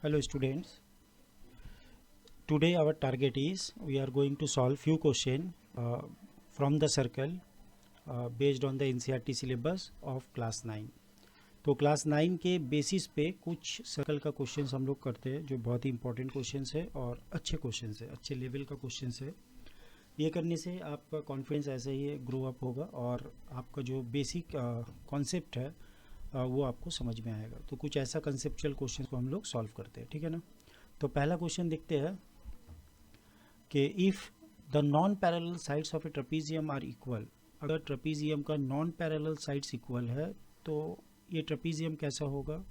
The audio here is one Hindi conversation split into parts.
Hello students, today our target is we are going to solve few question from the circle based on the NCERT syllabus of class 9। तो क्लास 9 के बेसिस पे कुछ सर्कल का क्वेश्चंस हम लोग करते हैं जो बहुत ही इंपॉर्टेंट क्वेश्चंस है और अच्छे क्वेश्चंस है, अच्छे लेवल का क्वेश्चंस है। ये करने से आपका कॉन्फिडेंस ऐसे ही ग्रो अप होगा और आपका जो बेसिक कॉन्सेप्ट है वो आपको समझ में आएगा। तो कुछ ऐसा कंसेप्चुअल क्वेश्चन को हम लोग सॉल्व करते हैं, ठीक है ना। तो पहला क्वेश्चन देखते हैं कि if the non parallel sides of a trapezium are equal, अगर ट्रेपीजियम का नॉन पैरेलल साइड्स इक्वल है तो ये ट्रेपीजियम कैसा होगा,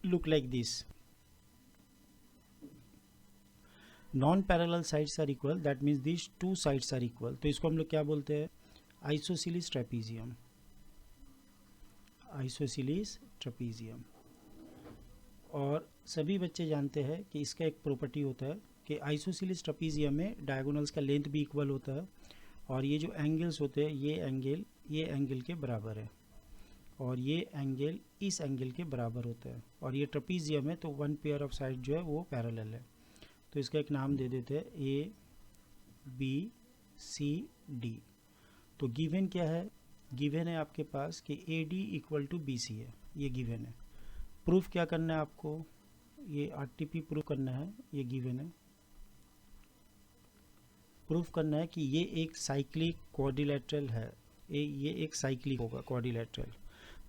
look like this. Non parallel sides are equal, that means this two sides are equal, तो इसको हम लोग क्या बोलते हैं, आइसोसेलेस ट्रेपीजियम। Isosceles trapezium. और सभी बच्चे जानते हैं कि इसका एक प्रॉपर्टी होता है कि आइसोसेलेस ट्रेपीजियम में डायगोनल्स का लेंथ भी इक्वल होता है और ये जो एंगल्स होते हैं ये एंगल के बराबर है और ये एंगल इस एंगल के बराबर होता है और ये ट्रेपीजियम है तो वन पेयर ऑफ साइड जो है वो पैरेलल है। तो इसका एक नाम दे देते हैं ए बी सी डी। तो गिवन क्या है, गिवन है आपके पास कि A D equal to B C है, ये गिवन है। प्रूफ क्या करना है आपको, ये आरटीपी प्रूफ करना है, ये गिवन है। प्रूफ करना है कि ये एक साइक्लिक क्वाड्रिलेटरल है, ये एक साइक्लिक होगा क्वाड्रिलेटरल।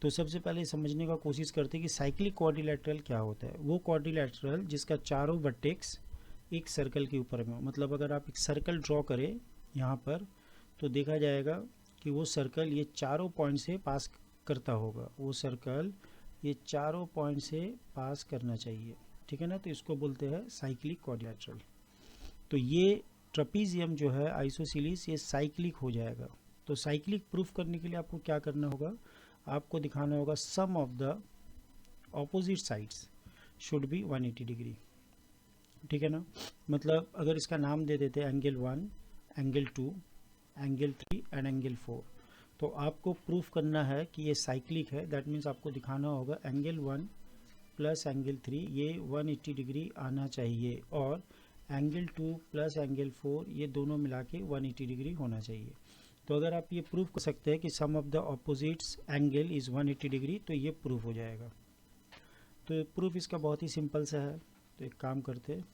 तो सबसे पहले समझने का कोशिश करते हैं कि साइक्लिक क्वाड्रिलेटरल क्या होता है। वो क्वाड्रिलेटरल जिसका चारों वर्टेक्स एक सर्कल के ऊपर में हो, मतलब अगर आप एक सर्कल ड्रॉ करें यहाँ पर तो देखा जाएगा कि वो सर्कल ये चारों पॉइंट से पास करता होगा, वो सर्कल ये चारों पॉइंट से पास करना चाहिए, ठीक है ना। तो इसको बोलते हैं साइक्लिक क्वाड्रिलेटरल। तो ये ट्रेपीजियम जो है आइसोसेलेस ये साइक्लिक हो जाएगा। तो साइक्लिक प्रूफ करने के लिए आपको क्या करना होगा, आपको दिखाना होगा sum of the opposite sides should be 180 degree, ठीक है ना। मतलब अगर इसका नाम दे देते हैं angle 1, angle 2, angle 3 and angle 4, तो आपको प्रूफ करना है कि ये साइक्लिक है। दैट मीन्स आपको दिखाना होगा एंगल 1 प्लस एंगल 3 ये 180 डिग्री आना चाहिए और एंगल 2 प्लस एंगल 4 ये दोनों मिला के 180 डिग्री होना चाहिए। तो अगर आप ये प्रूफ कर सकते हैं कि sum of the opposites angle is 180 degree तो ये प्रूफ हो जाएगा। तो प्रूफ इसका बहुत ही सिंपल सा है। तो एक काम करते हैं,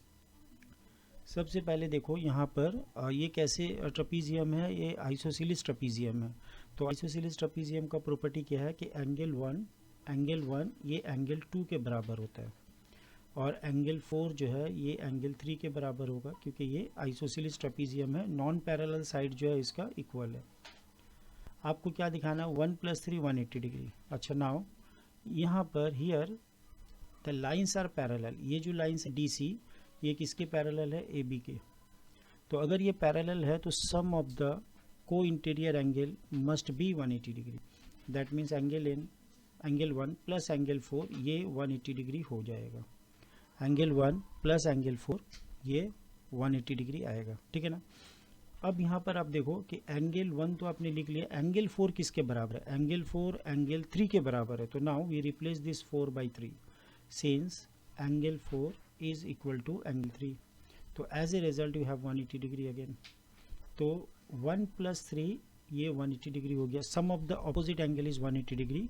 सबसे पहले देखो यहाँ पर ये कैसे ट्रेपीजियम है, ये आइसोसेलेस ट्रेपीजियम है। तो आइसोसेलेस ट्रेपीजियम का प्रॉपर्टी क्या है कि एंगल 1 ये एंगल 2 के बराबर होता है और एंगल 4 जो है ये एंगल 3 के बराबर होगा क्योंकि ये आइसोसेलेस ट्रेपीजियम है। नॉन पैरेलल साइड जो है इसका इक्वल है। आपको क्या दिखाना है, 1 + 3 180 डिग्री। अच्छा नाउ यहाँ पर here the lines are parallel, ये जो लाइन्स है डी सी ये किसके पैरेलल है, ए बी के। तो अगर ये पैरेलल है तो सम ऑफ द को interior angle must be 180 degree. That means angle 1 plus angle 4 ये 180 डिग्री हो जाएगा। एंगल 1 प्लस एंगल 4 ये 180 डिग्री आएगा, ठीक है ना। अब यहाँ पर आप देखो कि एंगल 1 तो आपने लिख लिया, एंगल 4 किसके बराबर है, एंगल 4 एंगल 3 के बराबर है। तो now we replace this 4/3 since angle 4 is equal to angle 3, तो as a result you have 180 degree again। तो 1 + 3 ये 180 डिग्री हो गया। Sum of the opposite angle is 180 degree,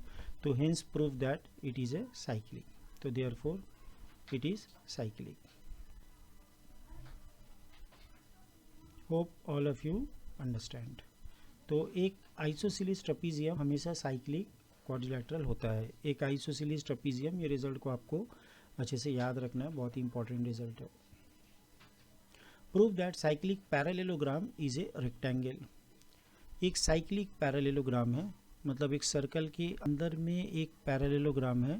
तो hence prove that it is a cyclic, तो therefore it is cyclic। hope all of you understand। तो एक आइसोसेलेस ट्रेपीजियम हमेशा साइक्लिक क्वाड्रिलेटरल होता है। एक आइसोसेलेस ट्रेपीजियम, ये रिजल्ट को आपको अच्छे से याद रखना है, बहुत ही इंपॉर्टेंट रिजल्ट है। Prove that cyclic parallelogram is a rectangle. एक साइक्लिक पैरेललोग्राम है, मतलब एक सर्कल के अंदर में एक पैरेललोग्राम है,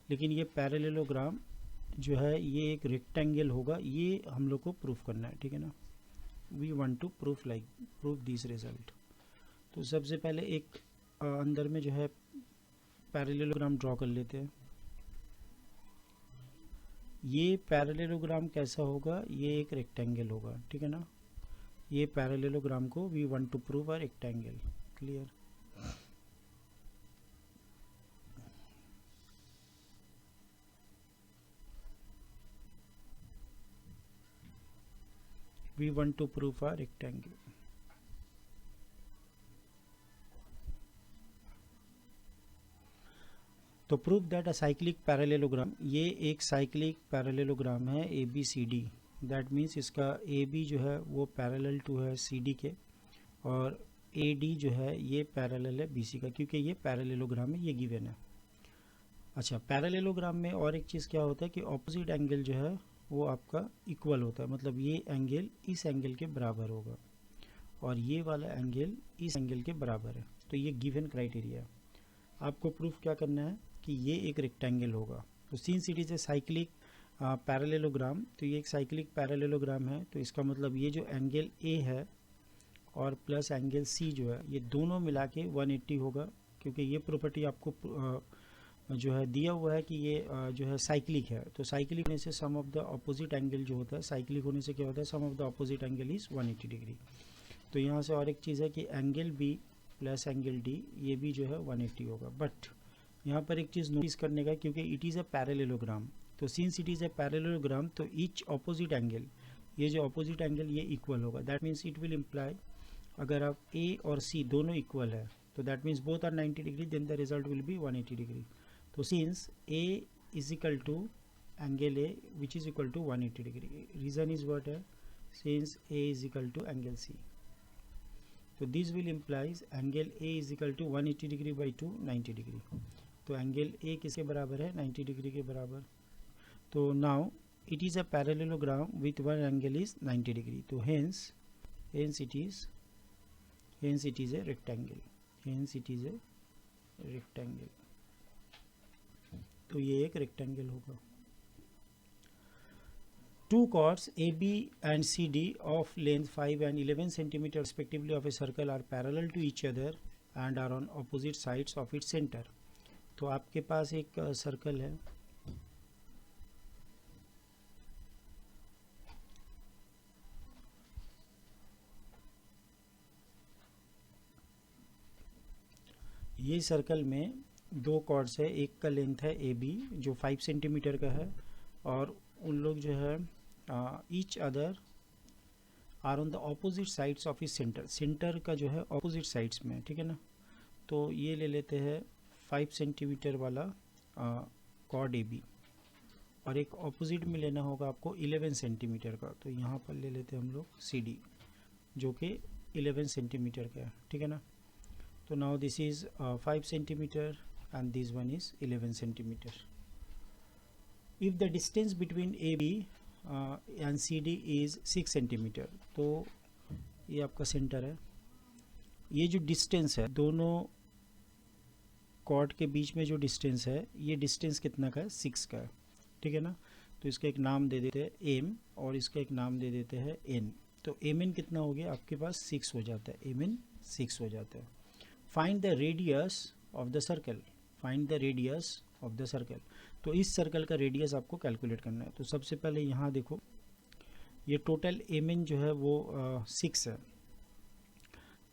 लेकिन ये पैरेललोग्राम जो है ये एक रेक्टेंगल होगा, ये हम लोग को प्रूफ करना है, ठीक है ना। We want to proof this result. तो सबसे पहले एक अंदर में जो है पैरेललोग्राम ड्रॉ कर लेते हैं। ये पैरेललोग्राम कैसा होगा, ये एक रेक्टेंगल होगा, ठीक है ना। ये पैरेललोग्राम को we want to prove a rectangle, clear. we want to prove a rectangle. तो prove that a cyclic parallelogram, ये एक साइक्लिक पैरेललोग्राम है A B C D. That means इसका ए बी जो है वो पैरेलल टू है सी डी के, और ए डी जो है ये पैरेलल है बी सी का, क्योंकि ये पैरेललोग्राम है, ये गिवन है। अच्छा, पैरेललोग्राम में और एक चीज़ क्या होता है कि ऑपोजिट एंगल जो है वो आपका इक्वल होता है, मतलब ये एंगल इस एंगल के बराबर होगा और ये वाला एंगल इस एंगल के बराबर है। तो ये गिवन क्राइटेरिया है। आपको प्रूफ क्या करना है कि ये एक रेक्टेंगल होगा। तो since it is a cyclic parallelogram, तो ये एक साइक्लिक पैरेललोग्राम है, तो इसका मतलब ये जो एंगल ए है और प्लस एंगल सी जो है ये दोनों मिला के 180 होगा, क्योंकि ये प्रॉपर्टी आपको जो है दिया हुआ है कि ये जो है साइक्लिक है। तो साइक्लिक होने से sum of the opposite angle जो होता है, साइक्लिक होने से क्या होता है, sum of the opposite angle is 180 degree. तो यहाँ से और एक चीज़ है कि angle B plus angle D ये भी जो है 180 होगा। बट यहाँ पर एक चीज़ नोटिस करने का, क्योंकि इट इज़ अ पैरेललोग्राम, तो since it is a parallelogram तो ईच ऑपोजिट एंगल, ये जो ऑपोजिट एंगल ये इक्वल होगा। That means it will imply अगर आप ए और सी दोनों इक्वल है तो that means both are 90 degree, then the result will be 180 degree. तो since A is equal to angle A which is equal to 180 degree, reason is what है, since A is equal to angle C, तो this will implies angle A is equal to 180 degree by 2 90 degree. तो एंगल ए किसके बराबर है, 90 डिग्री के बराबर। तो now it is a parallelogram with one angle is 90 degree, तो hence it is a rectangle, hence it is a rectangle। तो ये एक रेक्टेंगल होगा। Two chords AB and CD of length 5 and 11 cm respectively of a circle are parallel to each other and are on opposite sides of its center। तो आपके पास एक सर्कल है, ये सर्कल में दो कॉर्ड्स है, एक का लेंथ है ए बी जो 5 सेंटीमीटर का है, और उन लोग जो है each other are on the opposite sides of इस सेंटर, सेंटर का जो है ऑपोजिट साइड्स में, ठीक है ना। तो ये ले लेते हैं 5 सेंटीमीटर वाला कॉर्ड ए बी, और एक ऑपोजिट में लेना होगा आपको 11 सेंटीमीटर का, तो यहाँ पर ले लेते हैं हम लोग सी डी जो कि 11 सेंटीमीटर का है, ठीक है ना। तो now this is 5 centimetre and this one is 11 centimeter. If the distance between AB and CD is 6 centimeter, तो ये आपका सेंटर है। ये जो डिस्टेंस है दोनों कॉर्ड के बीच में जो डिस्टेंस है, ये डिस्टेंस कितना का है, 6 का है, ठीक है ना। तो इसका एक नाम दे देते हैं m और इसका एक नाम दे देते हैं n। तो mn कितना हो गया आपके पास, 6 हो जाता है, mn 6 हो जाता है। Find the radius of the circle, find the radius of the circle. तो इस सर्कल का रेडियस आपको कैलकुलेट करना है। तो सबसे पहले यहाँ देखो, ये टोटल mn जो है वो 6 है।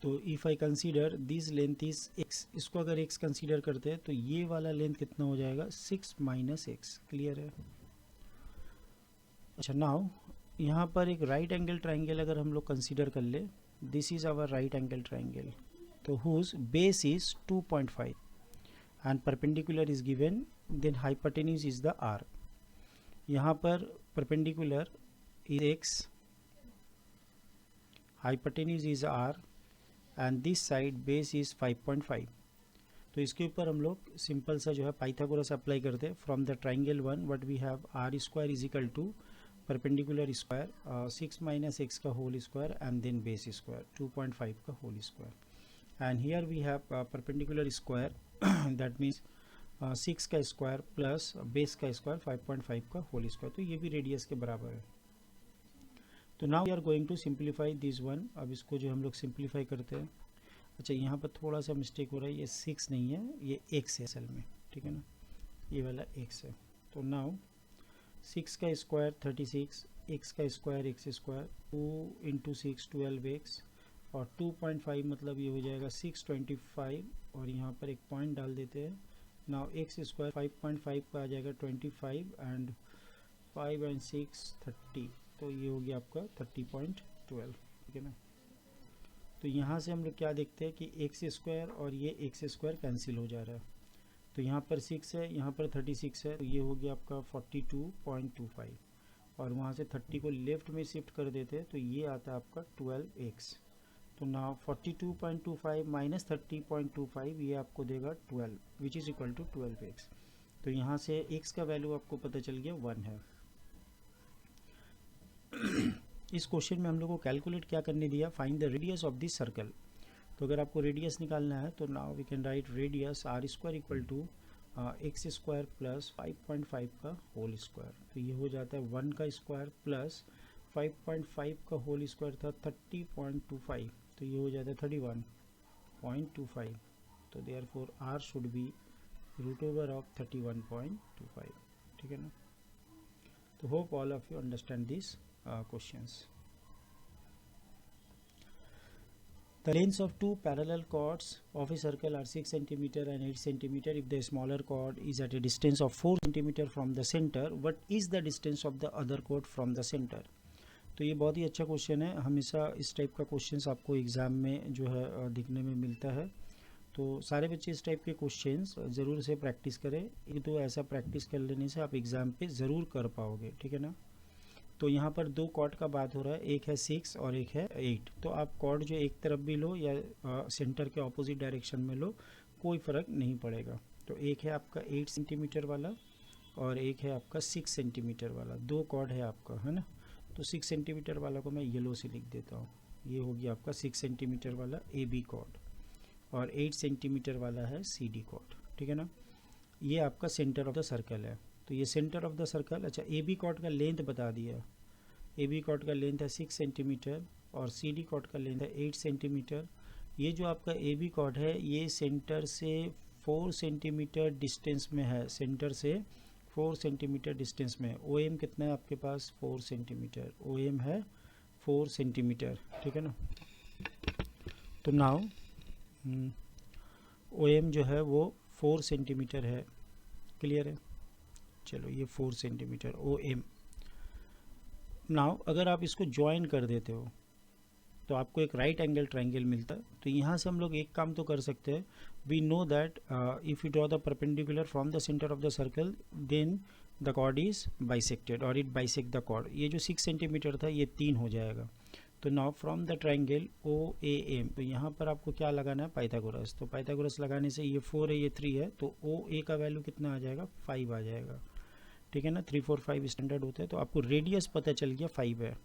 तो if I consider this length is x, इसको अगर x कंसीडर करते हैं तो ये वाला लेंथ कितना हो जाएगा, 6 माइनस x। क्लियर है। अच्छा, नाउ यहाँ पर एक राइट एंगल ट्राइंगल अगर हम लोग कंसीडर कर ले, this is our right angle triangle, तो whose base is 2.5 and perpendicular is given, then hypotenuse is the r। यहाँ पर perpendicular is x, hypotenuse is r and this side base is 5.5। तो इसके ऊपर हम लोग सिंपल सा जो है पाइथागोरस अप्लाई करते हैं। From the triangle one what we have, R square is equal to perpendicular square 6 minus x का whole square and then base square 2.5 का whole square, and here we have perpendicular square that means 6 का स्क्वायर प्लस बेस का स्क्वायर 5.5 का होल स्क्वायर, तो ये भी रेडियस के बराबर है। तो now we are going to simplify this one. अब इसको जो हम लोग सिंप्लीफाई करते हैं, अच्छा यहाँ पर थोड़ा सा मिस्टेक हो रहा है, ये 6 नहीं है, ये x है असल में, ठीक है ना, ये वाला x है। तो नाउ 6 का स्क्वायर 36, x का square x square 2 into 6 12x, और 2.5 मतलब ये हो जाएगा 625, और यहाँ पर एक पॉइंट डाल देते हैं। नाउ एक्स स्क्वायर 5.5 का आ जाएगा 25 एंड 5 एंड 6 30, तो ये हो गया आपका 12, ठीक है ना। तो यहाँ से हम लोग क्या देखते हैं कि एक्स स्क्वायर और ये एक्स स्क्वायर कैंसिल हो जा रहा है, तो यहाँ पर 6 है, यहाँ पर 36 है, तो ये हो गया आपका 42.25, और वहाँ से 30 को लेफ्ट में शिफ्ट कर देते हैं तो ये आता है आपका 12x। तो नाउ 42.25 माइनस 30.25 ये आपको देगा 12, विच इज़ इक्वल टू 12x। तो यहाँ से x का वैल्यू आपको पता चल गया 1 है। इस क्वेश्चन में हम लोग को कैलकुलेट क्या करने दिया, find the radius of this circle. तो अगर आपको रेडियस निकालना है तो now we can write radius R square equal to X square plus 5.5 का होल स्क्वायर। तो ये हो जाता है 1 का स्क्वायर प्लस 5.5 का होल स्क्वायर था 30.25, तो ये हो जाता है 31.25। तो therefore R should be root over of 31.25, ठीक है ना। तो hope all of you understand this questions. The lengths of two parallel chords of a circle are 6 cm and 8 cm. If the smaller chord is at a distance of 4 cm from the center, what is the distance of the other chord from the center? तो ये बहुत ही अच्छा क्वेश्चन है, हमेशा इस टाइप का क्वेश्चंस आपको एग्ज़ाम में जो है दिखने में मिलता है। तो सारे बच्चे इस टाइप के क्वेश्चंस ज़रूर से प्रैक्टिस करें, एक तो ऐसा प्रैक्टिस कर लेने से आप एग्ज़ाम पे ज़रूर कर पाओगे, ठीक है ना। तो यहाँ पर दो कॉर्ड का बात हो रहा है, एक है 6 और एक है 8। तो आप कॉर्ड जो एक तरफ भी लो या सेंटर के ऑपोजिट डायरेक्शन में लो, कोई फ़र्क नहीं पड़ेगा। तो एक है आपका 8 सेंटीमीटर वाला और एक है आपका 6 सेंटीमीटर वाला, दो कॉर्ड है आपका, है ना। तो 6 सेंटीमीटर वाला को मैं येलो से लिख देता हूँ, ये हो गया आपका 6 सेंटीमीटर वाला AB कॉर्ड, और 8 सेंटीमीटर वाला है CD कॉर्ड, ठीक है ना। ये आपका सेंटर ऑफ द सर्कल है। तो ये सेंटर ऑफ द सर्कल, अच्छा AB कॉर्ड का लेंथ बता दिया, AB कॉर्ड का लेंथ है 6 सेंटीमीटर और CD कॉर्ड का लेंथ है 8 सेंटीमीटर। ये जो आपका AB कॉर्ड है ये सेंटर से 4 सेंटीमीटर डिस्टेंस में है, सेंटर से 4 सेंटीमीटर डिस्टेंस में है। OM कितना है आपके पास, 4 सेंटीमीटर, OM है 4 सेंटीमीटर, ठीक है ना। तो नाउ OM जो है वो 4 सेंटीमीटर है, क्लियर है। चलो ये 4 सेंटीमीटर OM। नाउ अगर आप इसको ज्वाइन कर देते हो तो आपको एक राइट एंगल ट्रायंगल मिलता है। तो यहाँ से हम लोग एक काम तो कर सकते हैं, we know that if you draw the perpendicular from the centre of the circle then the chord is bisected और इट बाइसेक्ट द कॉर्ड। ये जो 6 सेंटीमीटर था ये 3 हो जाएगा। तो now from the triangle OAM, तो यहाँ पर आपको क्या लगाना है, पाइथागोरस। तो पाइथागोरस लगाने से ये 4 है ये 3 है, तो OA का वैल्यू कितना आ जाएगा, 5 आ जाएगा, ठीक है ना। 3 4 5 स्टैंडर्ड होता है। तो आपको रेडियस पता चल गया 5 है।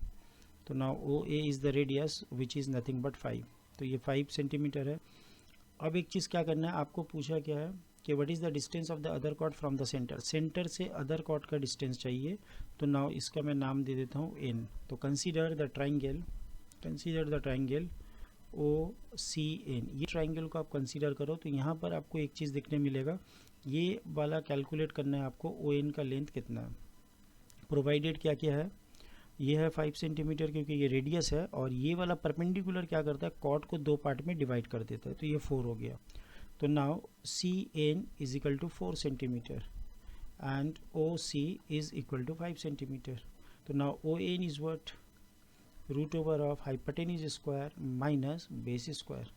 तो now OA is the radius which is nothing but 5। तो ये 5 सेंटीमीटर है। अब एक चीज़ क्या करना है, आपको पूछा क्या है कि what is the distance of the other chord from the centre. Centre से अदर कॉर्ड का डिस्टेंस चाहिए। तो नाउ इसका मैं नाम दे देता हूँ N। तो कंसीडर द ट्राइंगल OCN, ये ट्राइंगल को आप कंसीडर करो। तो यहाँ पर आपको एक चीज़ देखने मिलेगा, ये वाला कैलकुलेट करना है आपको ON का लेंथ कितना है। प्रोवाइडेड क्या क्या है, ये है 5 सेंटीमीटर क्योंकि ये रेडियस है, और ये वाला परपेंडिकुलर क्या करता है, कॉर्ड को दो पार्ट में डिवाइड कर देता है, तो ये 4 हो गया। तो now CN is equal to 4 centimetre and OC is equal to 5 centimetre. तो now ON is what, root over of hypotenuse square minus base square.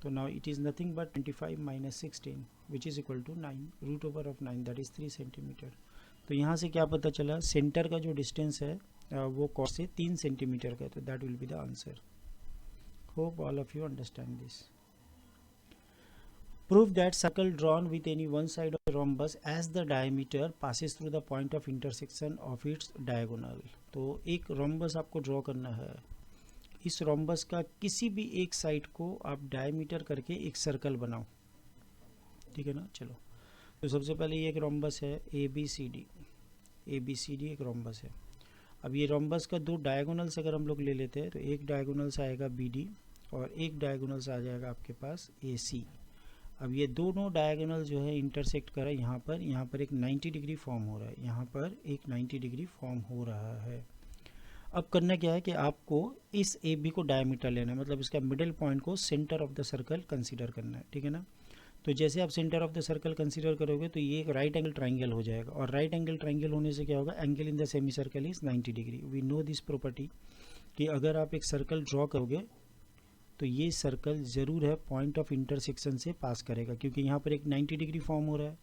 तो now it is nothing but 25 minus 16 which is equal to 9, root over of 9 that is 3 centimetre. तो यहाँ से क्या पता चला, सेंटर का जो डिस्टेंस है वो कॉर्ड से 3 सेंटीमीटर का है। तो that will be the answer. Hope all of you understand this. Prove that circle drawn with any one side of rhombus as the diameter passes through the point of intersection of its diagonal. तो एक रोम्बस आपको ड्रॉ करना है, इस रोम्बस का किसी भी एक साइड को आप डायमीटर करके एक सर्कल बनाओ, ठीक है ना। चलो तो सबसे पहले ये एक रोम्बस है ABCD एक रोम्बस है। अब ये रोम्बस का दो डायगोनल्स अगर हम लोग ले लेते हैं तो एक डायगोनल से आएगा BD और एक डायगोनल से आ जाएगा आपके पास AC। अब ये दोनों डायगोनल जो है इंटरसेक्ट कर रहा है यहाँ पर एक 90 डिग्री फॉर्म हो रहा है, यहाँ पर एक 90 डिग्री फॉर्म हो रहा है। अब करना क्या है कि आपको इस AB को डायमीटर लेना है, मतलब इसका मिडिल पॉइंट को centre of the circle consider करना है, ठीक है ना। तो जैसे आप centre of the circle consider करोगे तो ये एक राइट एंगल ट्राइंगल हो जाएगा, और राइट एंगल ट्राइंगल होने से क्या होगा, angle in the semi circle is 90 degree. We know this property. कि अगर आप एक सर्कल ड्रॉ करोगे तो ये सर्कल ज़रूर है पॉइंट ऑफ इंटरसेक्शन से पास करेगा, क्योंकि यहाँ पर एक 90 डिग्री फॉर्म हो रहा है।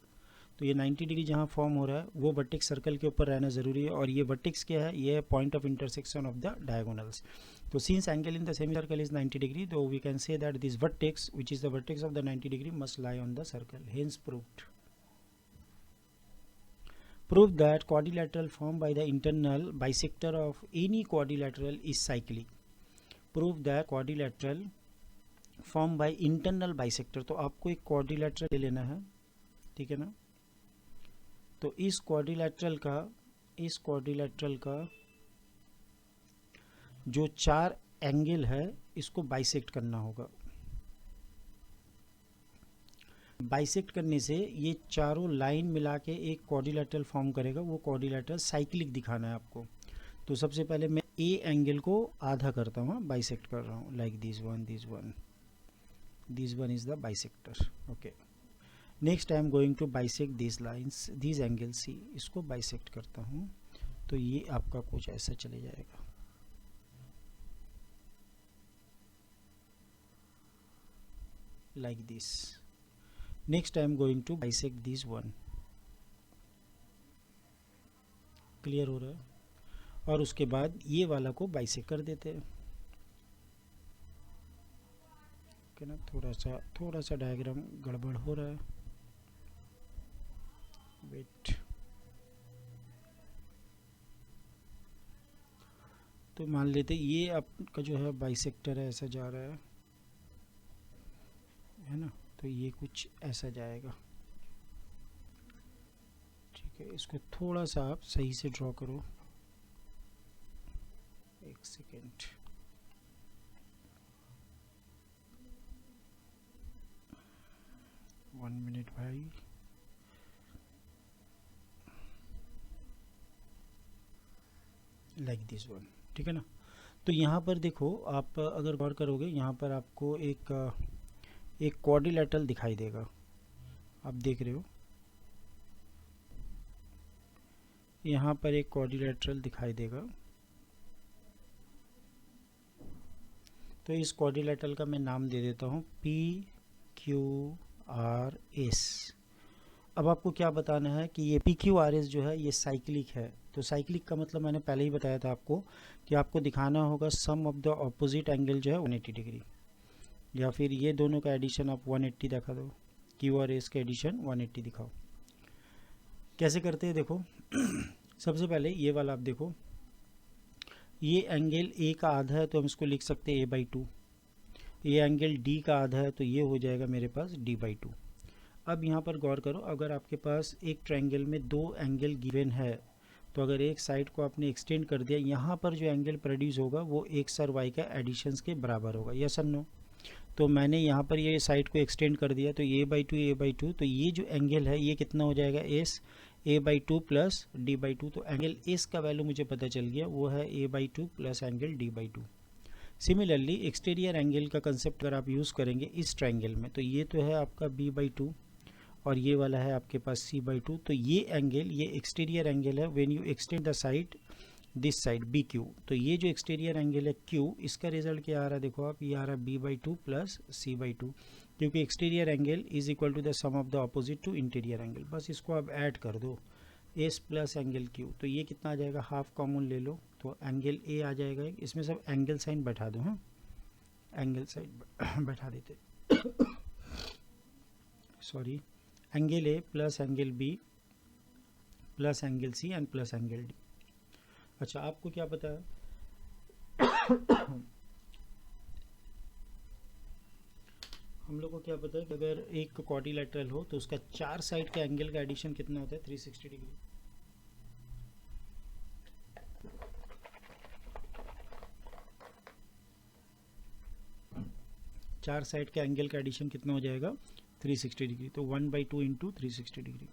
तो ये 90 डिग्री जहाँ फॉर्म हो रहा है वो वर्टेक्स सर्कल के ऊपर रहना ज़रूरी है, और ये वर्टेक्स क्या है, ये है point of intersection of the diagonals. तो since angle in the semi circle is 90 degree, तो we can say that this vertex which is the vertex of the 90 degree must lie on the circle, hence proved. Prove that quadrilateral formed by the internal bisector of any quadrilateral is cyclic. Prove that quadrilateral formed by internal bisector, तो आपको एक quadrilateral ले लेना है, ठीक है ना। तो इस क्वाड्रिलेटरल का जो 4 एंगल है इसको बाइसेक्ट करना होगा। बाइसेक्ट करने से ये चारों लाइन मिला के एक क्वाड्रिलेटरल फॉर्म करेगा, वो क्वाड्रिलेटरल साइक्लिक दिखाना है आपको। तो सबसे पहले मैं ए एंगल को आधा करता हूँ, बाइसेक्ट कर रहा हूँ, like this one is the bisector. Okay, next I am going to bisect this lines, this angle C, इसको बाइसेक्ट करता हूँ। तो ये आपका कुछ ऐसा चले जाएगा, like this. Next I am going to bisect this one, clear हो रहा है। और उसके बाद ये वाला को बाइसेक्ट कर देते हैं, ओके ना। थोड़ा सा डायग्राम गड़बड़ हो रहा है, वेट। तो मान लेते ये आपका जो है बाइसेक्टर है, ऐसा जा रहा है ना। तो ये कुछ ऐसा जाएगा, ठीक है। इसको थोड़ा सा आप सही से ड्रॉ करो, एक सेकेंड। वन मिनट भाई। लाइक दिस वन, ठीक है ना। तो यहाँ पर देखो, आप अगर गौर करोगे यहाँ पर आपको एक क्वाड्रिलेटरल दिखाई देगा, आप देख रहे हो यहाँ पर एक क्वाड्रिलेटरल दिखाई देगा। तो इस क्वाड्रिलेटरल का मैं नाम दे देता हूँ PQRS। अब आपको क्या बताना है कि ये PQRS जो है ये साइक्लिक है। तो साइक्लिक का मतलब मैंने पहले ही बताया था आपको कि आपको दिखाना होगा sum of the opposite angle जो है 180 डिग्री, या फिर ये दोनों का एडिशन आप 180 दिखा दो, Q और S का एडिशन 180 दिखाओ। कैसे करते हैं देखो। सबसे पहले ये वाला आप देखो, ये एंगल A का आधा है तो हम इसको लिख सकते हैं A/2। ये एंगल D का आधा है तो ये हो जाएगा मेरे पास D/2। अब यहाँ पर गौर करो, अगर आपके पास एक ट्रायंगल में 2 एंगल गिवन है, तो अगर एक साइड को आपने एक्सटेंड कर दिया, यहाँ पर जो एंगल प्रोड्यूस होगा वो X और Y का एडिशंस के बराबर होगा, यस और नो। तो मैंने यहाँ पर ये साइड को एक्सटेंड कर दिया, तो A/2, तो ये जो एंगल है ये कितना हो जाएगा, S A/2 प्लस D/2। तो एंगल S का वैल्यू मुझे पता चल गया, वो है A/2 plus angle D/2। Similarly exterior angle का कंसेप्ट अगर आप यूज़ करेंगे इस ट्रायंगल में, तो ये तो है आपका B/2 और ये वाला है आपके पास C/2। तो ये एंगल, ये एक्सटीरियर एंगल है when you extend the side this side BQ। तो ये जो एक्सटीरियर एंगल है Q, इसका रिजल्ट क्या आ रहा है देखो आप, ये आ रहा है B/2 प्लस C/2, क्योंकि exterior angle is equal to the sum of the opposite to interior angle. बस इसको आप ऐड कर दो, S प्लस एंगल Q। तो ये कितना आ जाएगा, हाफ कॉमन ले लो तो एंगल A आ जाएगा। इसमें सब एंगल साइन बैठा दो, हाँ एंगल साइन बैठा देते sorry, angle A plus angle B plus angle C and plus angle D। अच्छा, आपको क्या पता है हम लोग को क्या पता है कि अगर एक क्वाड्रिलेटरल हो तो उसका 4 साइड का एंगल का एडिशन कितना होता है, 360 डिग्री। चार साइड के एंगल का एडिशन कितना हो जाएगा, 360 डिग्री। तो 1/2 इंटू 360 डिग्री,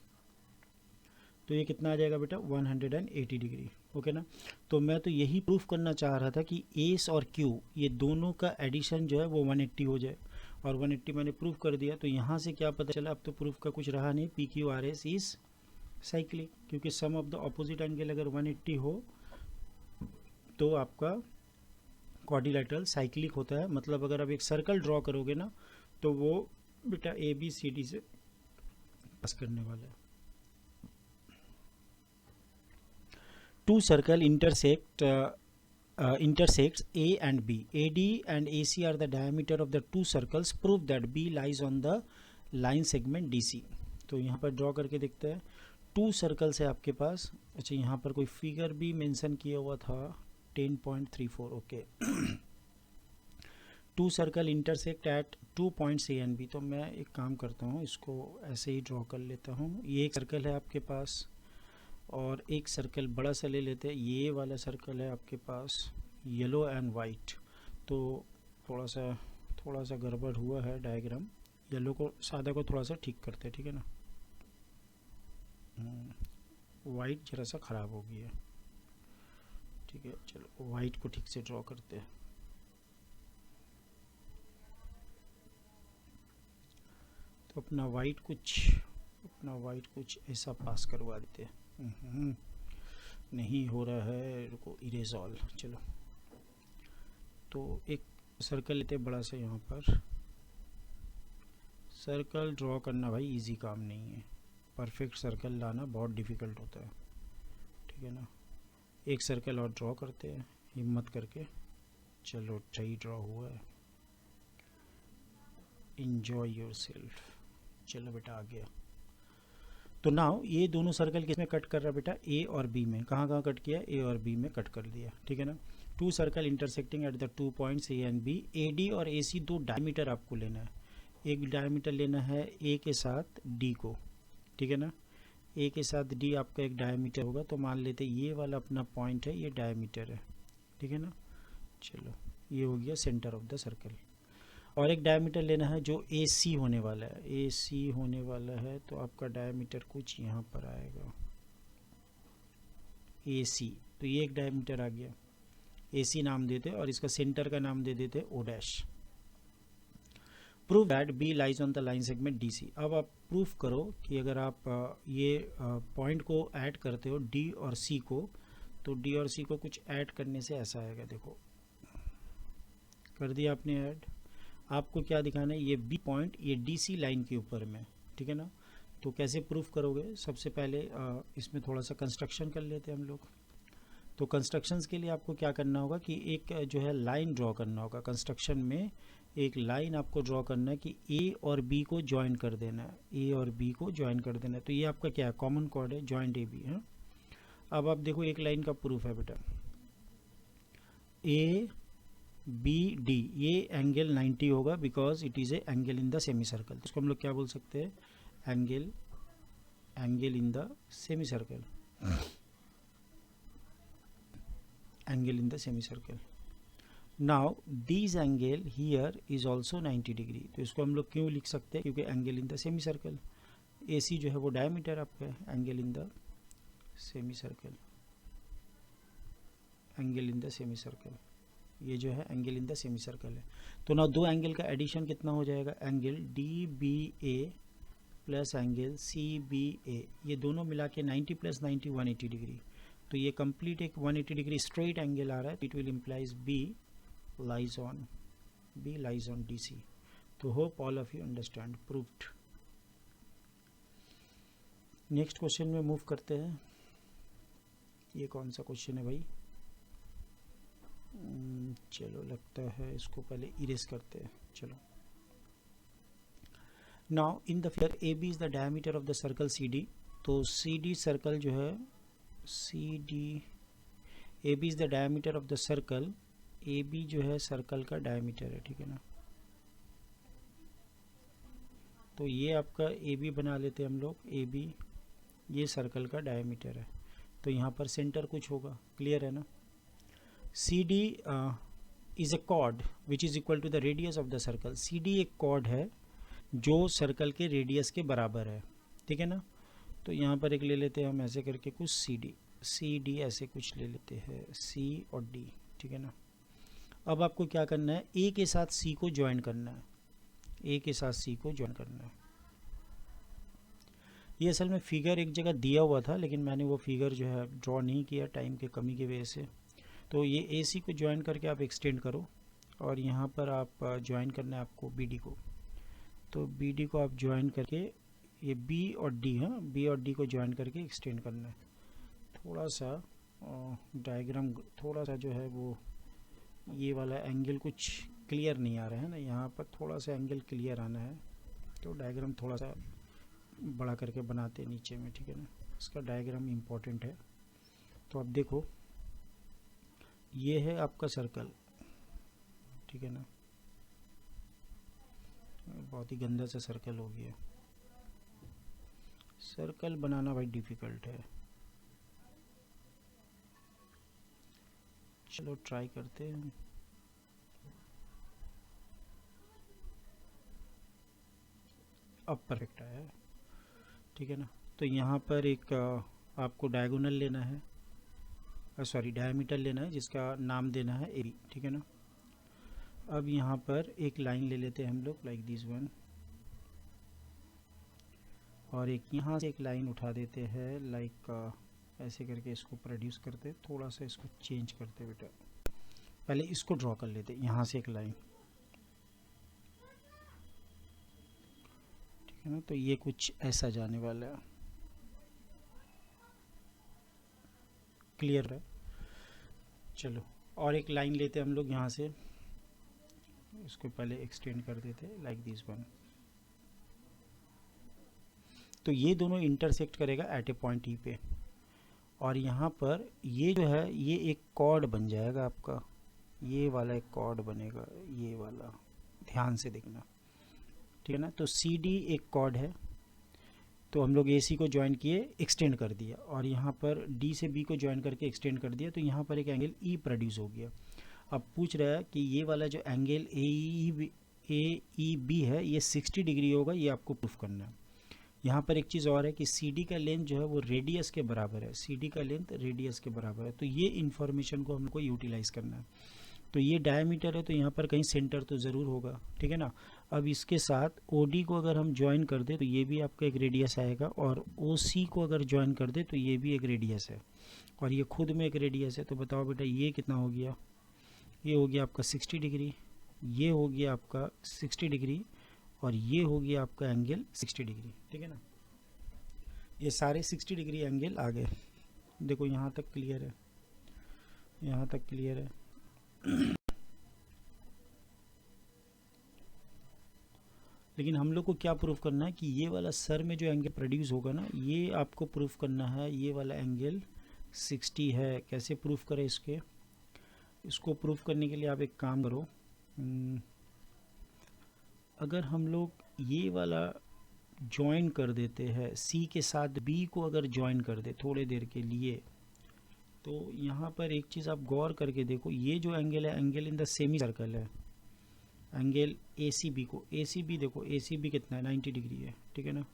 तो ये कितना आ जाएगा बेटा, 180 डिग्री। ओके ना। तो मैं तो यही प्रूफ करना चाह रहा था कि एस और क्यू ये दोनों का एडिशन जो है वो 180 हो जाए, और 180 मैंने प्रूफ कर दिया। तो यहाँ से क्या पता चला, अब तो प्रूफ का कुछ रहा नहीं, PQRS इज साइक्लिक, क्योंकि सम ऑफ द ऑपोजिट एंगल अगर 180 हो तो आपका क्वाड्रिलेटरल साइक्लिक होता है, मतलब अगर आप एक सर्कल ड्रॉ करोगे ना तो वो बेटा ए बी सी डी से पास करने वाला है। Two circle intersects A and B. AD and AC are the diameter of the two circles. Prove that B lies on the line segment DC. तो यहाँ पर ड्रॉ करके देखते हैं। टू सर्कल्स है आपके पास। अच्छा, यहाँ पर कोई फिगर भी मेंशन किया हुआ था 10.34। Okay, two circle intersect at 2 points A and B। तो मैं एक काम करता हूँ, इसको ऐसे ही ड्रॉ कर लेता हूँ। ये एक सर्कल है आपके पास और एक सर्कल बड़ा सा ले लेते हैं। ये वाला सर्कल है आपके पास येलो एंड वाइट। तो थोड़ा सा गड़बड़ हुआ है डायग्राम। येलो को सादा को थोड़ा सा ठीक करते हैं, ठीक है ना। वाइट जरा सा ख़राब हो गया है, ठीक है। चलो वाइट को ठीक से ड्रॉ करते हैं। तो अपना वाइट कुछ ऐसा पास करवा देते हैं। नहीं हो रहा है, रुको, इरेज ऑल। चलो, तो एक सर्कल लेते बड़ा सा। यहाँ पर सर्कल ड्रॉ करना भाई इजी काम नहीं है, परफेक्ट सर्कल लाना बहुत डिफ़िकल्ट होता है, ठीक है ना। एक सर्कल और ड्रॉ करते हैं हिम्मत करके। चलो, सही ड्रॉ हुआ है। Enjoy your self. चलो बेटा, आ गया। तो नाउ ये दोनों सर्कल किस में कट कर रहा है बेटा? ए और बी में। कहाँ कट किया? ए और बी में कट कर दिया, ठीक है ना। Two circle intersecting at the 2 points A and B. A D और ए सी दो डायमीटर आपको लेना है। एक डायमीटर लेना है ए के साथ डी को, ठीक है ना। ए के साथ डी आपका एक डायमीटर होगा। तो मान लेते ये वाला अपना पॉइंट है, ये डायमीटर है, ठीक है ना। चलो, ये हो गया सेंटर ऑफ द सर्कल। और एक डायमीटर लेना है जो ए सी होने वाला है। ए सी होने वाला है तो आपका डायमीटर कुछ यहाँ पर आएगा, ए सी। तो ये एक डायमीटर आ गया, ए सी नाम देते और इसका सेंटर का नाम दे देते O dash. Prove that B lies on the line segment D C. अब आप प्रूफ करो कि अगर आप ये पॉइंट को ऐड करते हो डी और सी को, तो डी और सी को कुछ ऐड करने से ऐसा आएगा। देखो, कर दिया आपने ऐड। आपको क्या दिखाना है? ये बी पॉइंट ये डी सी लाइन के ऊपर में, ठीक है ना। तो कैसे प्रूफ करोगे? सबसे पहले इसमें थोड़ा सा कंस्ट्रक्शन कर लेते हैं हम लोग। तो कंस्ट्रक्शंस के लिए आपको क्या करना होगा कि एक जो है लाइन ड्रॉ करना होगा। कंस्ट्रक्शन में एक लाइन आपको ड्रॉ करना है कि ए और बी को ज्वाइन कर देना है। ए और बी को ज्वाइन कर देना है। तो ये आपका क्या है? कॉमन कॉर्ड है, ज्वाइंट ए बी है। अब आप देखो, एक लाइन का प्रूफ है बेटा। ए बी डी, ये एंगल 90 होगा because it is a angle in the semi circle. तो इसको हम लोग क्या बोल सकते हैं? Angle in the semi circle. Angle in the semi circle. Now this angle here is also 90 degree. तो इसको हम लोग क्यों लिख सकते हैं? क्योंकि angle in the semi circle. A C जो है वो डायमीटर आपका है। Angle in the semi circle, angle in the semi circle, ये जो है angle in the semi circle है। तो ना दो एंगल का एडिशन कितना हो जाएगा? एंगल डी बी ए प्लस एंगल सी बी ए, ये दोनों मिला के 90 प्लस 90 180 डिग्री। तो ये कंप्लीट एक 180 डिग्री स्ट्रेट एंगल आ रहा है। It will implies B lies on D C. तो hope all of you understand, proved. Next question में मूव करते हैं। ये कौन सा क्वेश्चन है भाई? चलो, लगता है इसको पहले इरेज करते हैं। चलो, now in the figure A B is the diameter of the circle C D. तो सी डी सर्कल जो है, C D, A B is the diameter of the circle. A B जो है सर्कल का डायमीटर है, ठीक है ना। तो ये आपका ए बी बना लेते हैं हम लोग। ए बी ये सर्कल का डायमीटर है। तो यहाँ पर सेंटर कुछ होगा, क्लियर है ना। C D is a chord which is equal to the radius of the circle. C D एक कॉर्ड है जो सर्कल के रेडियस के बराबर है, ठीक है ना। तो यहाँ पर एक ले लेते हैं हम ऐसे करके कुछ सी डी ऐसे कुछ ले लेते हैं, सी और डी, ठीक है ना। अब आपको क्या करना है? ए के साथ सी को ज्वाइन करना है। ए के साथ सी को ज्वाइन करना है। ये असल में फिगर एक जगह दिया हुआ था, लेकिन मैंने वो फिगर जो है ड्रॉ नहीं किया टाइम के कमी की वजह से। तो ये AC को ज्वाइन करके आप एक्सटेंड करो, और यहाँ पर आप ज्वाइन करना है आपको BD को। तो BD को आप ज्वाइन करके ये B और D, हाँ, B और D को ज्वाइन करके एक्सटेंड करना है। थोड़ा सा डायग्राम थोड़ा सा जो है वो ये वाला एंगल कुछ क्लियर नहीं आ रहा है ना, यहाँ पर थोड़ा सा एंगल क्लियर आना है, तो डायग्राम थोड़ा सा बड़ा करके बनाते हैं नीचे में, ठीक है ना। इसका डायग्राम इम्पोर्टेंट है। तो अब देखो, ये है आपका सर्कल, ठीक है ना। बहुत ही गंदा सा सर्कल हो गया। सर्कल बनाना भाई डिफ़िकल्ट है। चलो ट्राई करते हैं। अब परफेक्ट आया है, ठीक है ना। तो यहाँ पर एक आपको डायगोनल लेना है, सॉरी डायमीटर लेना है, जिसका नाम देना है AB, ठीक है ना। अब यहाँ पर एक लाइन ले लेते हैं हम लोग, लाइक दिस वन, और एक यहाँ से एक लाइन उठा देते हैं, लाइक ऐसे करके इसको प्रोड्यूस करते, थोड़ा सा इसको चेंज करते बेटा। पहले इसको ड्रॉ कर लेते, यहाँ से एक लाइन, ठीक है ना। तो ये कुछ ऐसा जाने वाला है, क्लियर है। चलो और एक लाइन लेते हम लोग यहाँ से, इसको पहले एक्सटेंड कर देते लाइक दिस वन। तो ये दोनों इंटरसेक्ट करेगा एट ए पॉइंट E पे, और यहाँ पर ये जो है ये एक कॉर्ड बन जाएगा आपका, ये वाला एक कॉर्ड बनेगा, ये वाला, ध्यान से देखना, ठीक है ना। तो CD एक कॉर्ड है, तो हम लोग AC को ज्वाइन किए, एक्सटेंड कर दिया, और यहाँ पर D से B को ज्वाइन करके एक्सटेंड कर दिया, तो यहाँ पर एक एंगल E प्रोड्यूस हो गया। अब पूछ रहा है कि ये वाला जो एंगल AEB है ये 60 डिग्री होगा, ये आपको प्रूफ करना है। यहाँ पर एक चीज़ और है कि CD का लेंथ जो है वो रेडियस के बराबर है, CD का लेंथ रेडियस के बराबर है, तो ये इन्फॉर्मेशन को हमको यूटिलाइज़ करना है। तो ये डायमीटर है, तो यहाँ पर कहीं सेंटर तो ज़रूर होगा, ठीक है ना। अब इसके साथ OD को अगर हम ज्वाइन कर दे तो ये भी आपका एक रेडियस आएगा, और OC को अगर ज्वाइन कर दे तो ये भी एक रेडियस है, और ये खुद में एक रेडियस है। तो बताओ बेटा ये कितना हो गया, ये हो गया आपका 60 डिग्री, ये हो गया आपका 60 डिग्री, और ये हो गया आपका एंगल 60 डिग्री, ठीक है ना। ये सारे 60 डिग्री एंगल आ गए। देखो यहाँ तक क्लियर है, यहाँ तक क्लियर है। लेकिन हम लोग को क्या प्रूफ करना है कि ये वाला सर में जो एंगल प्रोड्यूस होगा ना, ये आपको प्रूफ करना है ये वाला एंगल 60 है। कैसे प्रूफ करें इसको प्रूफ करने के लिए आप एक काम करो, अगर हम लोग ये वाला ज्वाइन कर देते हैं C के साथ B को अगर ज्वाइन कर दे थोड़े देर के लिए, तो यहाँ पर एक चीज़ आप गौर करके देखो, ये जो एंगल है angle in the semi circle है, एंगल ACB को, ACB देखो ACB कितना है 90 डिग्री है, ठीक है ना।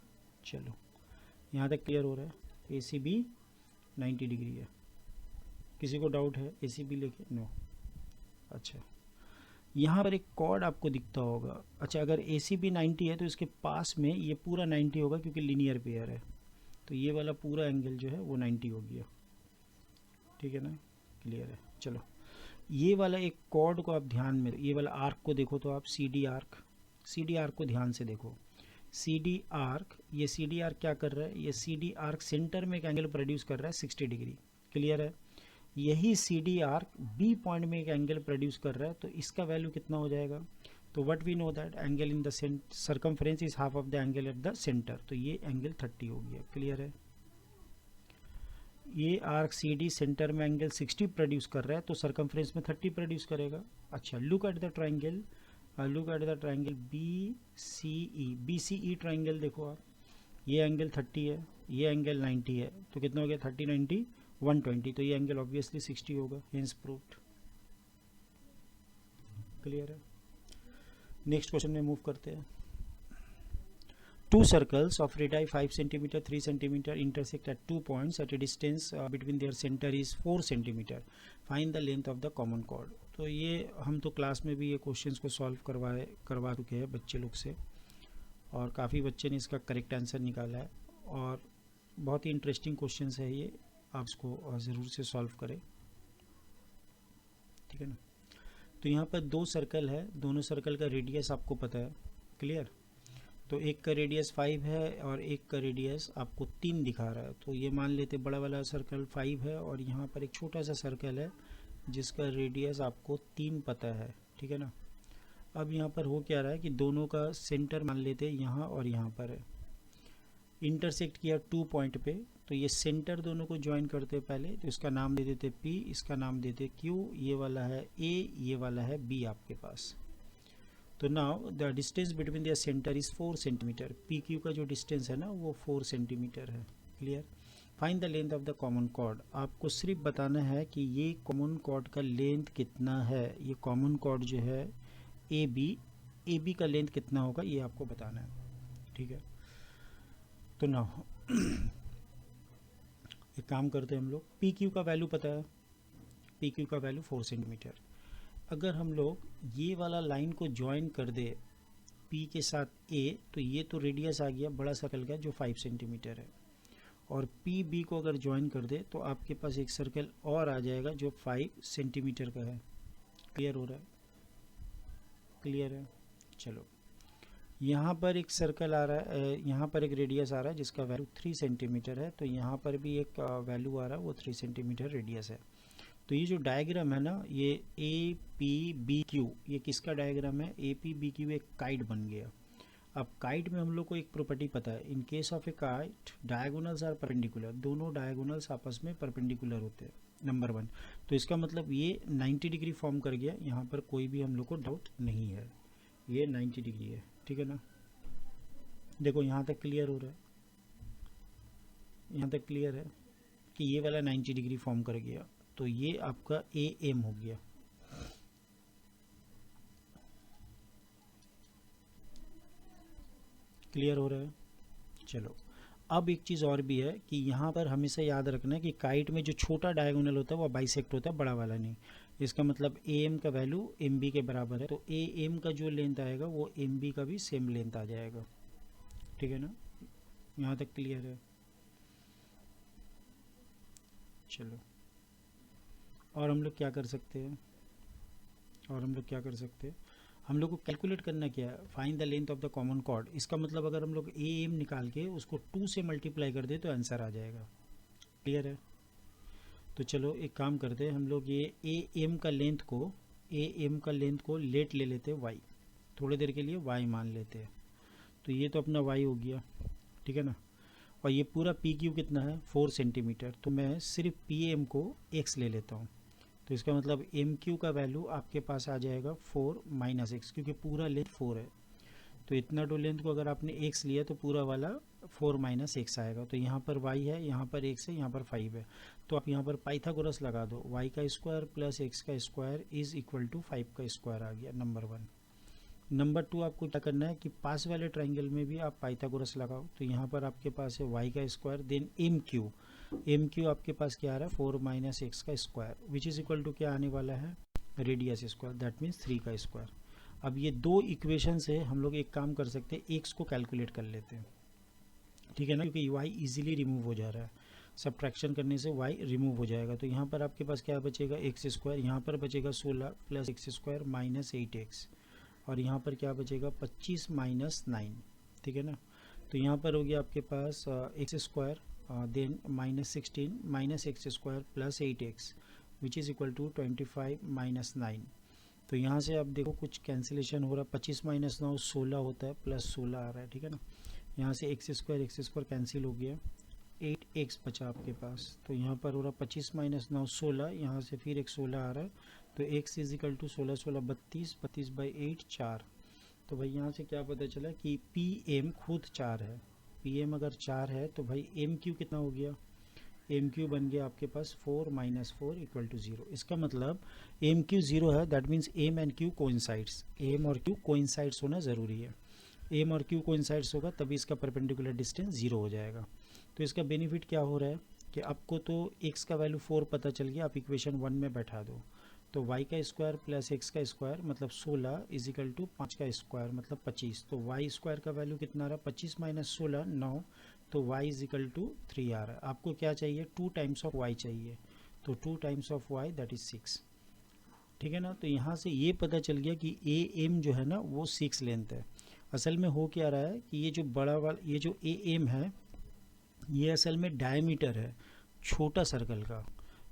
चलो यहाँ तक क्लियर हो रहा है, ACB 90 डिग्री है। किसी को डाउट है ACB लेके? नो। अच्छा यहाँ पर एक कॉर्ड आपको दिखता होगा। अच्छा अगर ACB 90 है तो इसके पास में ये पूरा 90 होगा, क्योंकि लीनियर पेयर है, तो ये वाला पूरा एंगल जो है वो 90 हो गया, ठीक है ना, क्लियर है। चलो ये वाला एक कॉर्ड को आप ध्यान में, ये वाला आर्क को देखो, तो आप CD आर्क को ध्यान से देखो। CD आर्क, ये CD आर्क क्या कर रहा है, ये CD आर्क सेंटर में एक एंगल प्रोड्यूस कर रहा है 60 डिग्री, क्लियर है। यही CD आर्क B पॉइंट में एक एंगल प्रोड्यूस कर रहा है, तो इसका वैल्यू कितना हो जाएगा। तो what we know that angle in the circumference is half of the angle at the centre, तो ये एंगल 30 हो गया, क्लियर है। ये आर्क CD सेंटर में एंगल 60 प्रोड्यूस कर रहा है, तो सर्कमफ्रेंस में 30 प्रोड्यूस करेगा। अच्छा look at the triangle, BCE triangle देखो आप, ये एंगल 30 है, ये एंगल 90 है, तो कितना हो गया 30 90 120, तो ये एंगल ऑब्वियसली 60 होगा, हेंस प्रूव्ड, क्लियर है। नेक्स्ट क्वेश्चन में मूव करते हैं। Two circles of radii 5 cm 3 cm intersect at 2 points at a distance between their center is 4 cm. Find the length of the common chord. तो ये हम तो क्लास में भी ये क्वेश्चंस को सॉल्व करवा चुके हैं बच्चे लोग से, और काफ़ी बच्चे ने इसका करेक्ट आंसर निकाला है, और बहुत ही इंटरेस्टिंग क्वेश्चंस है ये, आप इसको ज़रूर से सॉल्व करें। ठीक है ना। तो यहाँ पर दो सर्कल है, दोनों सर्कल का रेडियस आपको पता है, क्लियर। तो एक का रेडियस 5 है और एक का रेडियस आपको 3 दिखा रहा है। तो ये मान लेते बड़ा वाला सर्कल 5 है और यहाँ पर एक छोटा सा सर्कल है जिसका रेडियस आपको 3 पता है, ठीक है ना। अब यहाँ पर हो क्या रहा है कि दोनों का सेंटर मान लेते यहाँ और यहाँ पर है, इंटरसेक्ट किया 2 पॉइंट पे। तो ये सेंटर दोनों को ज्वाइन करते पहले, तो इसका नाम दे देते P, इसका नाम देते Q, ये वाला है A, ये वाला है B आपके पास। तो now the distance between the centre is 4 centimetre. PQ का जो डिस्टेंस है ना वो 4 सेंटीमीटर है, clear. Find the length of the common cord. आपको सिर्फ बताना है कि ये कॉमन कॉर्ड का लेंथ कितना है। ये कॉमन कॉर्ड जो है AB का लेंथ कितना होगा ये आपको बताना है, ठीक है। तो ना एक काम करते हैं हम लोग, PQ का वैल्यू पता है, PQ का वैल्यू 4 सेंटीमीटर। अगर हम लोग ये वाला लाइन को ज्वाइन कर दे P के साथ A, तो ये तो रेडियस आ गया बड़ा सर्कल का जो 5 सेंटीमीटर है, और PB को अगर ज्वाइन कर दे तो आपके पास एक सर्कल और आ जाएगा जो 5 सेंटीमीटर का है। क्लियर हो रहा है, क्लियर है। चलो यहाँ पर एक सर्कल आ रहा है, यहाँ पर एक रेडियस आ रहा है जिसका वैल्यू 3 सेंटीमीटर है। तो यहाँ पर भी एक वैल्यू आ रहा है, वो 3 सेंटीमीटर रेडियस है। तो ये जो डायग्राम है ना, ये APBQ, ये किसका डायग्राम है? APBQ एक काइट बन गया। अब काइट में हम लोग को एक प्रॉपर्टी पता है, in case of a kite diagonals are perpendicular, दोनों डायगोनल्स आपस में परपेंडिकुलर होते हैं, नंबर 1। तो इसका मतलब ये 90 डिग्री फॉर्म कर गया, यहाँ पर कोई भी हम लोग को डाउट नहीं है, ये 90 डिग्री है, ठीक है ना। देखो यहाँ तक क्लियर हो रहा है, यहाँ तक क्लियर है कि ये वाला 90 डिग्री फॉर्म कर गया। तो ये आपका AM हो गया। क्लियर हो रहा है। चलो अब एक चीज़ और भी है कि यहाँ पर हमेशा याद रखना है कि काइट में जो छोटा डायगोनल होता है वो बाइसेक्ट होता है, बड़ा वाला नहीं। इसका मतलब AM का वैल्यू MB के बराबर है, तो AM का जो लेंथ आएगा वो MB का भी सेम लेंथ आ जाएगा, ठीक है ना। यहाँ तक क्लियर है। चलो और हम लोग क्या कर सकते हैं, हम लोग को कैलकुलेट करना क्या है, find the length of the common cord. इसका मतलब अगर हम लोग AM निकाल के उसको 2 से मल्टीप्लाई कर दे तो आंसर आ जाएगा, क्लियर है। तो चलो एक काम करते हैं, हम लोग ये AM का लेंथ को लेट ले लेते हैं y, थोड़ी देर के लिए y मान लेते हैं। तो ये तो अपना y हो गया, ठीक है ना। और ये पूरा PQ कितना है? 4 सेंटीमीटर। तो मैं सिर्फ PM को x ले लेता हूँ, तो इसका मतलब MQ का वैल्यू आपके पास आ जाएगा 4 - x, क्योंकि पूरा लेंथ 4 है। तो इतना टू लेंथ को अगर आपने x लिया तो पूरा वाला 4 - x आएगा। तो यहाँ पर y है, यहाँ पर x है, यहाँ पर 5 है। तो आप यहाँ पर पाइथागोरस लगा दो, y का स्क्वायर प्लस x का स्क्वायर इज इक्वल टू 5 का स्क्वायर आ गया, नंबर 1। नंबर 2 आपको क्या करना है कि पास वाले ट्राइंगल में भी आप पाइथागोरस लगाओ। तो यहाँ पर आपके पास है y का स्क्वायर देन MQ आपके पास क्या आ रहा है? 4 - x का square which is equal to क्या आने वाला है? रेडियस स्क्वायर, दैट मीन्स 3 का स्क्वायर। अब ये दो इक्वेशन से हम लोग एक काम कर सकते हैं, x को कैलकुलेट कर लेते हैं, ठीक है ना, क्योंकि y इजीली रिमूव हो जा रहा है, सब्ट्रैक्शन करने से y रिमूव हो जाएगा। तो यहाँ पर आपके पास क्या बचेगा? x स्क्वायर, यहाँ पर बचेगा 16 plus x square minus 8x, और यहाँ पर क्या बचेगा? 25 - 9, ठीक है ना। तो यहाँ पर हो गया आपके पास x square then -16 minus x square plus 8x which is equal to 25 - 9। तो यहाँ से आप देखो कुछ कैंसिलेशन हो रहा है, 25 - 9 16 होता है, प्लस 16 आ रहा है, ठीक है ना। यहाँ से x स्क्वायर कैंसिल हो गया, 8x बचा आपके पास। तो यहाँ पर हो रहा 25 - 9 16, यहाँ से फिर एक 16 आ रहा है। तो x इज इक्वल टू 16 16 32, 32/8 4। तो भाई यहाँ से क्या पता चला कि PM खुद 4 है। PM अगर 4 है तो भाई MQ कितना हो गया? MQ बन गया आपके पास 4 - 4 इक्वल टू 0। इसका मतलब MQ 0 है, that means M and Q coincides, M और Q कोइंसाइड्स होना ज़रूरी है। M और Q कोइंसाइड्स होगा तभी इसका परपेंडिकुलर डिस्टेंस 0 हो जाएगा। तो इसका बेनिफिट क्या हो रहा है कि आपको तो x का वैल्यू 4 पता चल गया, आप इक्वेशन 1 में बैठा दो। तो y का स्क्वायर प्लस x का स्क्वायर मतलब 16 इज इक्वल टू 5 का स्क्वायर मतलब 25। तो y स्क्वायर का वैल्यू कितना आ रहा है? 25 - 16 9, तो y इज इक्वल टू 3 आ रहा है। आपको क्या चाहिए? 2 टाइम्स ऑफ y चाहिए, तो 2 times of y that is 6, ठीक है ना। तो यहाँ से ये पता चल गया कि ए एम जो है ना वो 6 लेंथ है। असल में हो क्या रहा है कि ये जो बड़ा वाला ये जो ए एम है ये असल में डायमीटर है छोटा सर्कल का।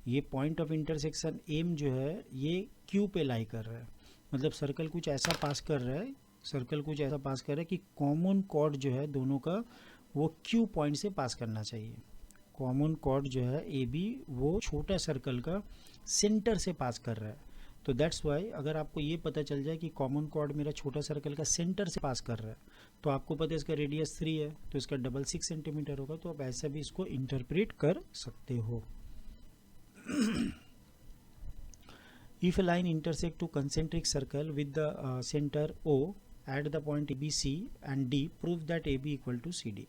ये पॉइंट ऑफ इंटरसेक्शन एम जो है ये क्यू पे लाई कर रहा है, मतलब सर्कल कुछ ऐसा पास कर रहा है, सर्कल कुछ ऐसा पास कर रहा है कि कॉमन कॉर्ड जो है दोनों का वो क्यू पॉइंट से पास करना चाहिए। कॉमन कॉर्ड जो है ए बी वो छोटा सर्कल का सेंटर से पास कर रहा है। तो दैट्स वाई अगर आपको ये पता चल जाए कि कॉमन कॉर्ड मेरा छोटा सर्कल का सेंटर से पास कर रहा है तो आपको पता है इसका रेडियस 3 है तो इसका डबल 6 सेंटीमीटर होगा। तो आप ऐसा भी इसको इंटरप्रेट कर सकते हो। If a line intersect two concentric circle with the center O at the point ABC and D, prove that AB equal to CD.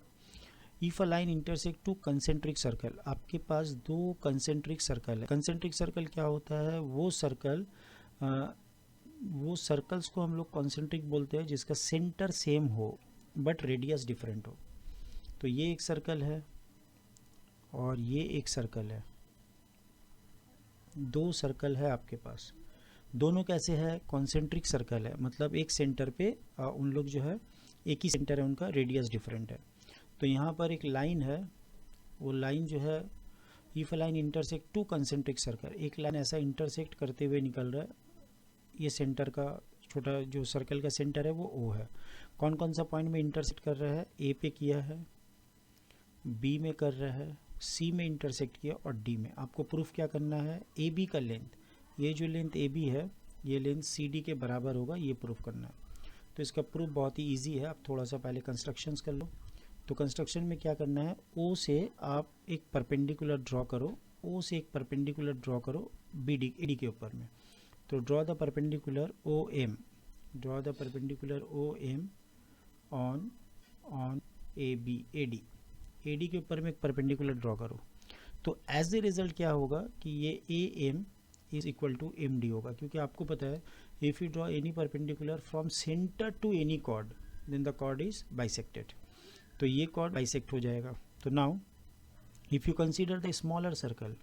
If a line intersect two concentric circle, आपके पास दो concentric circle है। concentric circle क्या होता है? वो सर्कल्स को हम लोग concentric बोलते हैं जिसका सेंटर सेम हो बट रेडियस डिफरेंट हो। तो ये एक सर्कल है और ये एक सर्कल है, दो सर्कल है आपके पास। दोनों कैसे है? कॉन्सेंट्रिक सर्कल है, मतलब एक सेंटर पे उन लोग जो है एक ही सेंटर है, उनका रेडियस डिफरेंट है। तो यहाँ पर एक लाइन है, वो लाइन जो है if line intersect to concentric circle, एक लाइन ऐसा इंटरसेक्ट करते हुए निकल रहा है। ये सेंटर का छोटा जो सर्कल का सेंटर है वो ओ है। कौन कौन सा पॉइंट में इंटरसेक्ट कर रहा है? ए पे किया है, बी में कर रहा है, सी में इंटरसेक्ट किया और डी में। आपको प्रूफ क्या करना है? ए बी का लेंथ, ये जो लेंथ ए बी है ये लेंथ सी डी के बराबर होगा, ये प्रूफ करना है। तो इसका प्रूफ बहुत ही इजी है। आप थोड़ा सा पहले कंस्ट्रक्शंस कर लो। तो कंस्ट्रक्शन में क्या करना है, ओ से आप एक परपेंडिकुलर ड्रॉ करो, ओ से एक परपेंडिकुलर ड्रॉ करो बी डी ए डी के ऊपर में। तो draw the perpendicular O M, draw the perpendicular O M on A B A D, A D के ऊपर में एक परपेंडिकुलर ड्रॉ करो। तो एज ए रिजल्ट क्या होगा कि ये A M is equal to M D होगा, क्योंकि आपको पता है if you draw any perpendicular from centre to any chord then the chord is bisected. तो ये कॉर्ड बाइसेक्ट हो जाएगा। तो now if you consider the smaller circle,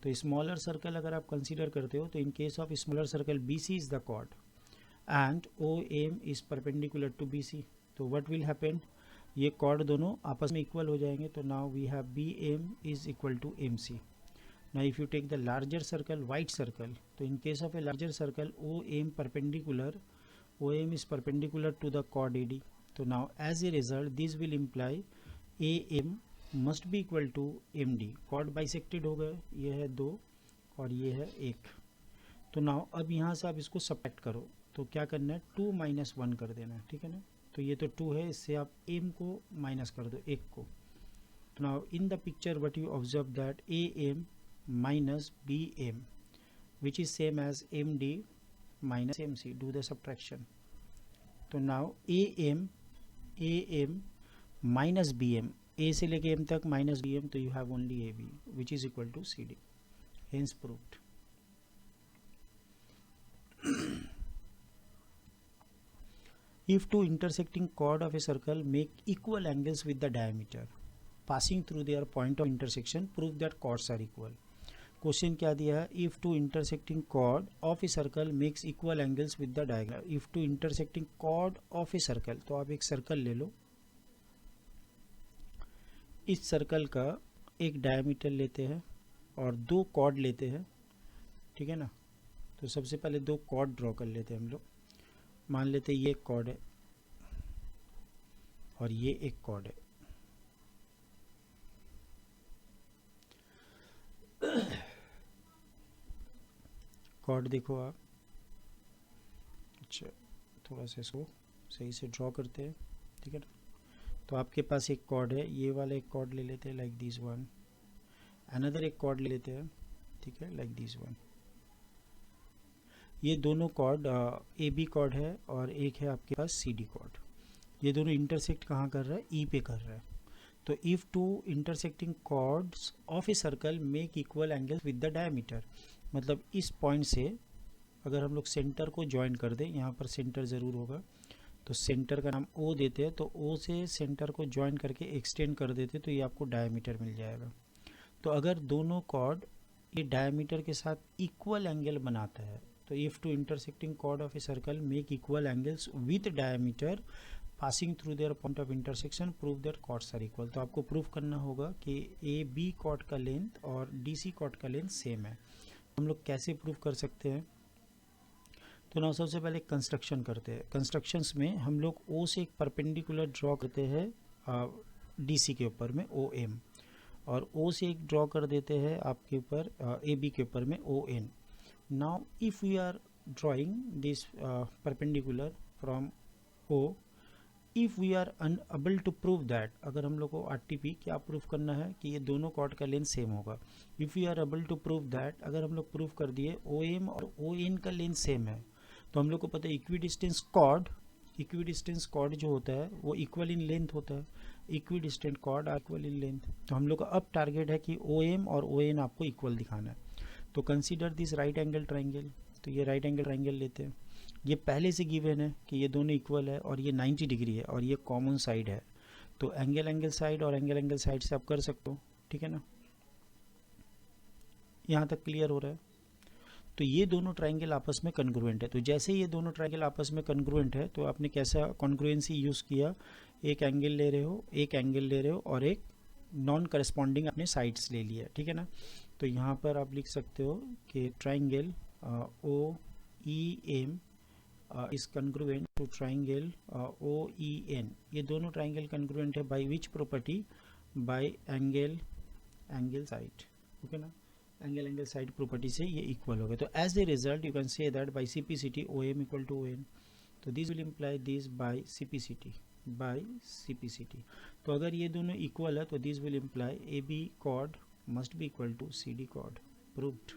तो स्मॉलर सर्कल अगर आप कंसीडर करते हो तो in case of smaller circle B C is the chord and O M is perpendicular to B C. तो व्हाट विल हैपन, ये कॉर्ड दोनों आपस में इक्वल हो जाएंगे। तो now we have B M is equal to M C. Now if you take the larger circle white circle, तो in case of a larger circle O M perpendicular, O M is perpendicular to the chord A D. तो now as a result this will imply A M must be equal to M D. Cord bisected हो गए, ये है 2 और ये है 1। तो नाउ अब यहाँ से आप इसको सब्ट्रैक्ट करो। तो क्या करना है, 2 - 1 कर देना है, ठीक है ना। तो ये तो 2 है, इससे आप एम को माइनस कर दो 1 को। तो now in the picture what you observe that A M minus B M which is same as M D minus M C. Do the subtraction. तो now A M minus B M, A से लेके एम तक माइनस बी एम, तो you have only A B which is equal to C D. Hence proved. If two intersecting chord of a circle make equal angles with the diameter passing through their point of intersection, prove that chords are equal. Question क्या दिया है, if two intersecting chord of a circle makes equal angles with the diagonal. if two intersecting chord of a circle, तो आप एक सर्कल ले लो, इस सर्कल का एक डायमीटर लेते हैं और 2 कॉर्ड लेते हैं, ठीक है ना। तो सबसे पहले 2 कॉर्ड ड्रॉ कर लेते हैं हम लोग। मान लेते ये एक कॉर्ड है और ये एक कॉर्ड है। कॉर्ड देखो आप, अच्छा थोड़ा सा इसको सही से ड्रॉ करते हैं, ठीक है ना। तो आपके पास एक कॉर्ड है, ये वाला एक कॉर्ड ले लेते हैं लाइक दिस वन, अनदर एक कॉर्ड ले लेते हैं, ठीक है, लाइक दिस वन। ये दोनों कॉर्ड ए बी कॉर्ड है और एक है आपके पास सी डी कॉर्ड। ये दोनों इंटरसेक्ट कहाँ कर रहा है, ई पे कर रहा है। तो if two intersecting chords of a circle make equal angles with the diameter, मतलब इस पॉइंट से अगर हम लोग सेंटर को ज्वाइन कर दें, यहाँ पर सेंटर ज़रूर होगा, तो सेंटर का नाम ओ देते हैं, तो ओ से सेंटर को ज्वाइन करके एक्सटेंड कर देते तो ये आपको डायमीटर मिल जाएगा। तो अगर दोनों कॉर्ड ये डायमीटर के साथ इक्वल एंगल बनाता है तो if two intersecting chord of a circle make equal angles with diameter passing through their point of intersection prove that chords are equal. तो आपको प्रूव करना होगा कि ए बी कॉर्ड का लेंथ और डी सी कॉर्ड का लेंथ सेम है। हम लोग कैसे प्रूव कर सकते हैं? तो ना सबसे पहले कंस्ट्रक्शन करते हैं। कंस्ट्रक्शंस में हम लोग ओ से एक परपेंडिकुलर ड्रॉ करते हैं डी सी के ऊपर में ओ एम, और ओ से एक ड्रॉ कर देते हैं आपके ऊपर ए बी के ऊपर में O N. Now if we are drawing this perpendicular from O, if we are unable to prove that, अगर हम लोग को आरटीपी क्या प्रूव करना है कि ये दोनों कॉर्ड का लेंथ सेम होगा। If we are able to prove that, अगर हम लोग प्रूव कर दिए ओ एम और ओ एन का लेंथ सेम है, तो हम लोग को पता है इक्विडिस्टेंस कॉर्ड जो होता है वो इक्वल इन लेंथ होता है। Equidistant chord are equal in length. तो हम लोग का अब टारगेट है कि ओ एम और ओ एन आपको इक्वल दिखाना है। तो consider this right angle triangle. तो ये राइट एंगल ट्राइंगल लेते हैं। ये पहले से गिवन है कि ये दोनों इक्वल है और ये 90 डिग्री है और ये कॉमन साइड है। तो एंगल साइड और एंगल साइड से आप कर सकते हो, ठीक है ना। यहाँ तक क्लियर हो रहा है? तो ये दोनों ट्राइंगल आपस में कॉन्ग्रुएंट है। तो जैसे ये दोनों ट्राइंगल आपस में कॉन्ग्रुएंट है तो आपने कैसा कॉन्ग्रुएंसी यूज़ किया? एक एंगल ले रहे हो और एक नॉन करस्पॉन्डिंग अपने साइड्स ले लिया, ठीक है ना। तो यहाँ पर आप लिख सकते हो कि triangle O E M is congruent to triangle O E N. ये दोनों ट्राइंगल कॉन्ग्रुएंट है by which property? By angle side, okay ना। एंगल साइड प्रॉपर्टी से ये इक्वल हो गए। तो as a result you can say that by CPCT O M equal to O N. तो this will imply this by CPCT. तो अगर ये दोनों इक्वल है तो this will imply A B chord must be equal to C D chord. Proved.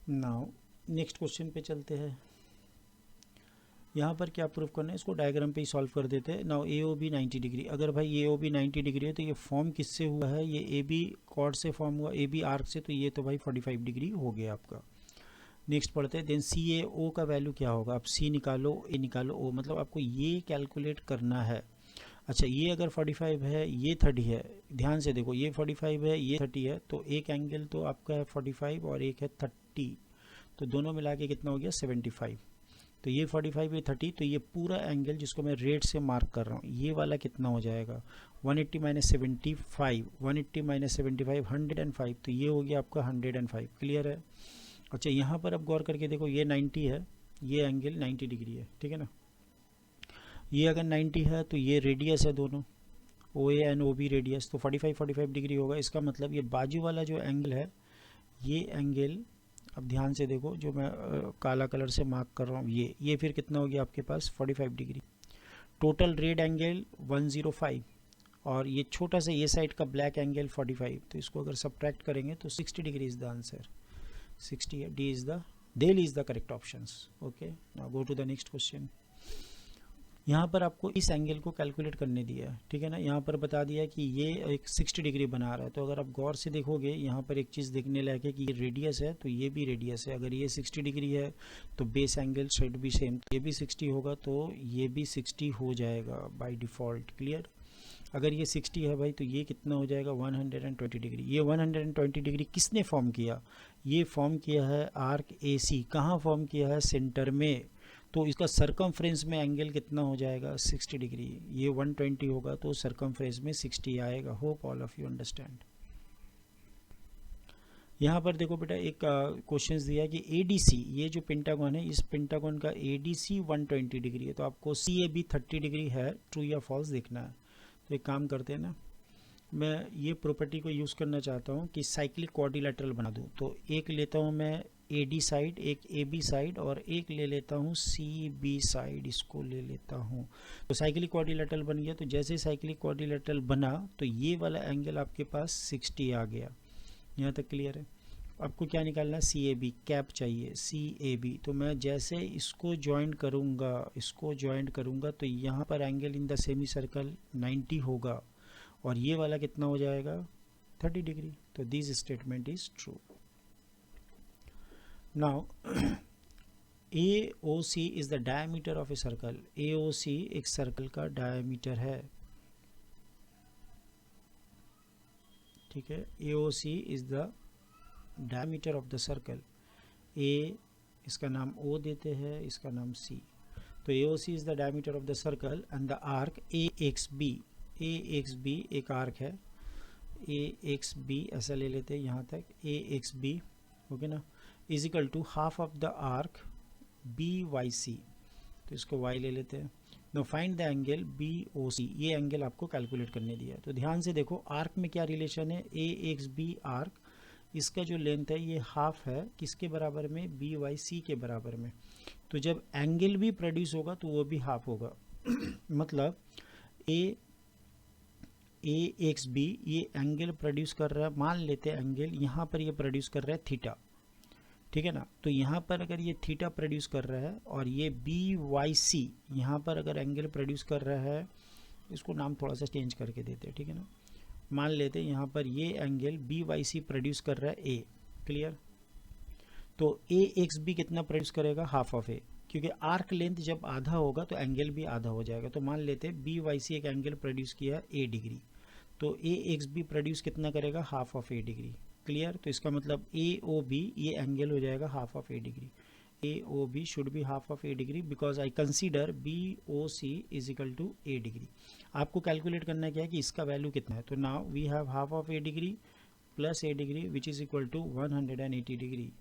Now next question पे चलते हैं। यहाँ पर क्या प्रूफ करना है, इसको डायग्राम पे ही सॉल्व कर देते हैं। नाउ ए ओ बी 90 डिग्री। अगर भाई ए ओ बी 90 डिग्री है तो ये फॉर्म किससे हुआ है? ये ए बी कॉर्ड से फॉर्म हुआ, ए बी आर्क से। तो ये तो भाई 45 डिग्री हो गया आपका। नेक्स्ट पढ़ते हैं। देन सी ए ओ का वैल्यू क्या होगा? आप सी निकालो, ए निकालो, ओ, मतलब आपको ये कैलकुलेट करना है। अच्छा, ये अगर 45 है, ये 30 है, ध्यान से देखो, ये 45 है, ये 30 है, तो एक एंगल तो आपका है 45 और एक है 30, तो दोनों मिला के कितना हो गया? 75। तो ये 45, ये 30, तो ये पूरा एंगल जिसको मैं रेड से मार्क कर रहा हूँ, ये वाला कितना हो जाएगा? 180 माइनस 75, 180 माइनस 75, 105, तो ये हो गया आपका 105। क्लियर है? अच्छा, यहाँ पर अब गौर करके देखो, ये 90 है, ये एंगल 90 डिग्री है, ठीक है ना। ये अगर 90 है तो ये रेडियस है दोनों, O A and O B radius, तो 45 डिग्री होगा। इसका मतलब ये बाजू वाला जो एंगल है, ये एंगल, अब ध्यान से देखो, जो मैं काला कलर से मार्क कर रहा हूँ, ये फिर कितना हो गया आपके पास? 45 डिग्री। टोटल रेड एंगल 105 और ये छोटा सा ये साइड का ब्लैक एंगल 45, तो इसको अगर सब्ट्रैक्ट करेंगे तो 60 डिग्री इज द आंसर। 60 है, D is the del is the correct options. Okay, now go to the next question. यहाँ पर आपको इस एंगल को कैलकुलेट करने दिया है, ठीक है ना। यहाँ पर बता दिया कि ये एक 60 डिग्री बना रहा है। तो अगर आप गौर से देखोगे, यहाँ पर एक चीज़ देखने लायक है कि ये रेडियस है, तो ये भी रेडियस है। अगर ये 60 डिग्री है तो base angle should be same, ये भी 60 होगा तो ये भी 60 हो जाएगा बाय डिफ़ॉल्ट। क्लियर? अगर ये 60 है भाई तो ये कितना हो जाएगा? 120 डिग्री। ये 120 डिग्री किसने फॉर्म किया? ये फॉर्म किया है आर्क ए सी। कहाँ फॉर्म किया है? सेंटर में। तो इसका सरकमफ्रेंस में एंगल कितना हो जाएगा? 60 डिग्री। ये 120 होगा तो सरकमफ्रेंस में 60 आएगा। Hope all of you understand. यहाँ पर देखो बेटा, एक क्वेश्चन दिया है कि ADC, ये जो पेंटागन है, इस पेंटागन का ADC 120 डिग्री है। तो आपको CAB 30 डिग्री है, ट्रू या फॉल्स देखना है। तो एक काम करते हैं ना, मैं ये प्रॉपर्टी को यूज़ करना चाहता हूँ कि साइक्लिक क्वाड्रिलेटरल बना दूँ। तो एक लेता हूँ मैं AD साइड, एक AB साइड, और एक ले लेता हूँ CB साइड, इसको ले लेता हूँ। तो साइक्लिक क्वाड्रिलेटरल बन गया। तो जैसे साइक्लिक क्वाड्रिलेटरल बना तो ये वाला एंगल आपके पास 60 आ गया। यहाँ तक क्लियर है? आपको क्या निकालना है? CAB, कैप चाहिए, CAB। तो मैं जैसे इसको ज्वाइंट करूँगा तो यहाँ पर angle in the semi circle 90 होगा और ये वाला कितना हो जाएगा? 30 डिग्री। तो this statement is true. Now AOC is the diameter of a circle. AOC एक सर्कल का डायमीटर है, ठीक है। AOC is the diameter of the circle A, इसका नाम ओ देते हैं, इसका नाम सी। तो A O C is the diameter of the circle and the arc A X B, A X B एक आर्क है, ए एक्स बी ऐसा ले लेते हैं यहाँ तक, ए एक्स बी, ओके ना, is equal to half of the arc B Y C, तो इसको वाई ले लेते हैं। No find the angle B O C, ये एंगल आपको कैलकुलेट करने दिया है। तो ध्यान से देखो आर्क में क्या रिलेशन है, ए एक्स बी आर्क, इसका जो लेंथ है ये हाफ है, किसके बराबर में, बी वाई सी के बराबर में। तो जब एंगल भी प्रोड्यूस होगा तो वो भी हाफ होगा मतलब ए एक्स बी ये एंगल प्रोड्यूस कर रहा है, मान लेते हैं एंगल यहाँ पर ये प्रोड्यूस कर रहा है थीटा, ठीक है ना। तो यहाँ पर अगर ये थीटा प्रोड्यूस कर रहा है और ये बी वाई सी यहाँ पर अगर एंगल प्रोड्यूस कर रहा है, इसको नाम थोड़ा सा चेंज करके देते हैं, ठीक है ना। मान लेते हैं यहाँ पर ये angle B Y C produce कर रहा है ए, क्लियर। तो ए एक्स बी कितना प्रोड्यूस करेगा, हाफ ऑफ ए, क्योंकि आर्क लेंथ जब आधा होगा तो एंगल भी आधा हो जाएगा। तो मान लेते हैं बी वाई सी एक एंगल प्रोड्यूस किया ए डिग्री, तो ए एक्स बी प्रोड्यूस कितना करेगा, half of a degree, clear. तो इसका मतलब ए ओ बी ये एंगल हो जाएगा half of a degree, A O B should be half of a degree because I consider B O C is equal to a degree. आपको कैलकुलेट करना क्या है कि इसका वैल्यू कितना है। तो now we have half of a degree plus a degree which is equal to 180 degree.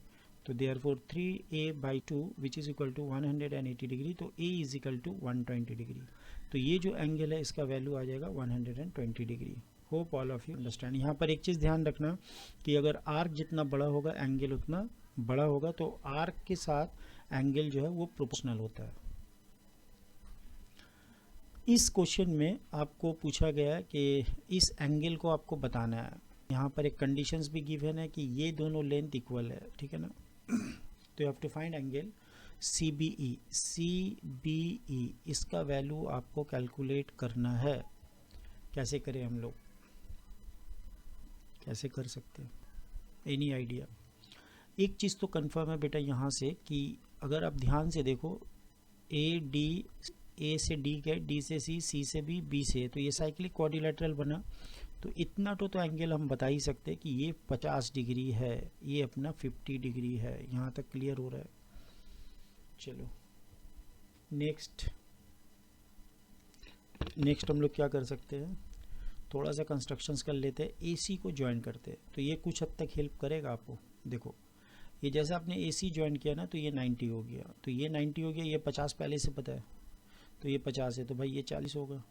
तो therefore 3a/2 which is equal to 180 degree, तो a is equal to 120 degree. तो ये जो एंगल है इसका वैल्यू आ जाएगा 120 degree. Hope all of you understand. यहाँ पर एक चीज़ ध्यान रखना कि अगर आर्क जितना बड़ा होगा एंगल उतना बड़ा होगा, तो आर्क के साथ एंगल जो है वो प्रोपोर्शनल होता है। इस क्वेश्चन में आपको पूछा गया है कि इस एंगल को आपको बताना है। यहाँ पर एक कंडीशंस भी गिवन है कि ये दोनों लेंथ इक्वल है, ठीक है ना। तो you have to find angle C B E, C B E इसका वैल्यू आपको कैलकुलेट करना है। कैसे करें हम लोग, कैसे कर सकते हैं, एनी आइडिया। एक चीज़ तो कंफर्म है बेटा यहाँ से कि अगर आप ध्यान से देखो ए डी, ए से डी गए, डी से सी से बी से, तो ये साइक्लिक क्वाड्रिलेटरल बना। तो इतना तो एंगल हम बता ही सकते हैं कि ये 50 डिग्री है, ये अपना 50 डिग्री है। यहाँ तक क्लियर हो रहा है। चलो नेक्स्ट हम लोग क्या कर सकते हैं, थोड़ा सा कंस्ट्रक्शंस कर लेते हैं। एसी को ज्वाइन करते हैं, तो ये कुछ हद तक हेल्प करेगा आपको। देखो ये जैसे आपने एसी ज्वाइन किया ना, तो ये 90 हो गया, तो ये 90 हो गया, ये 50 पहले से पता है, तो ये 50 है, तो भाई ये 40 होगा,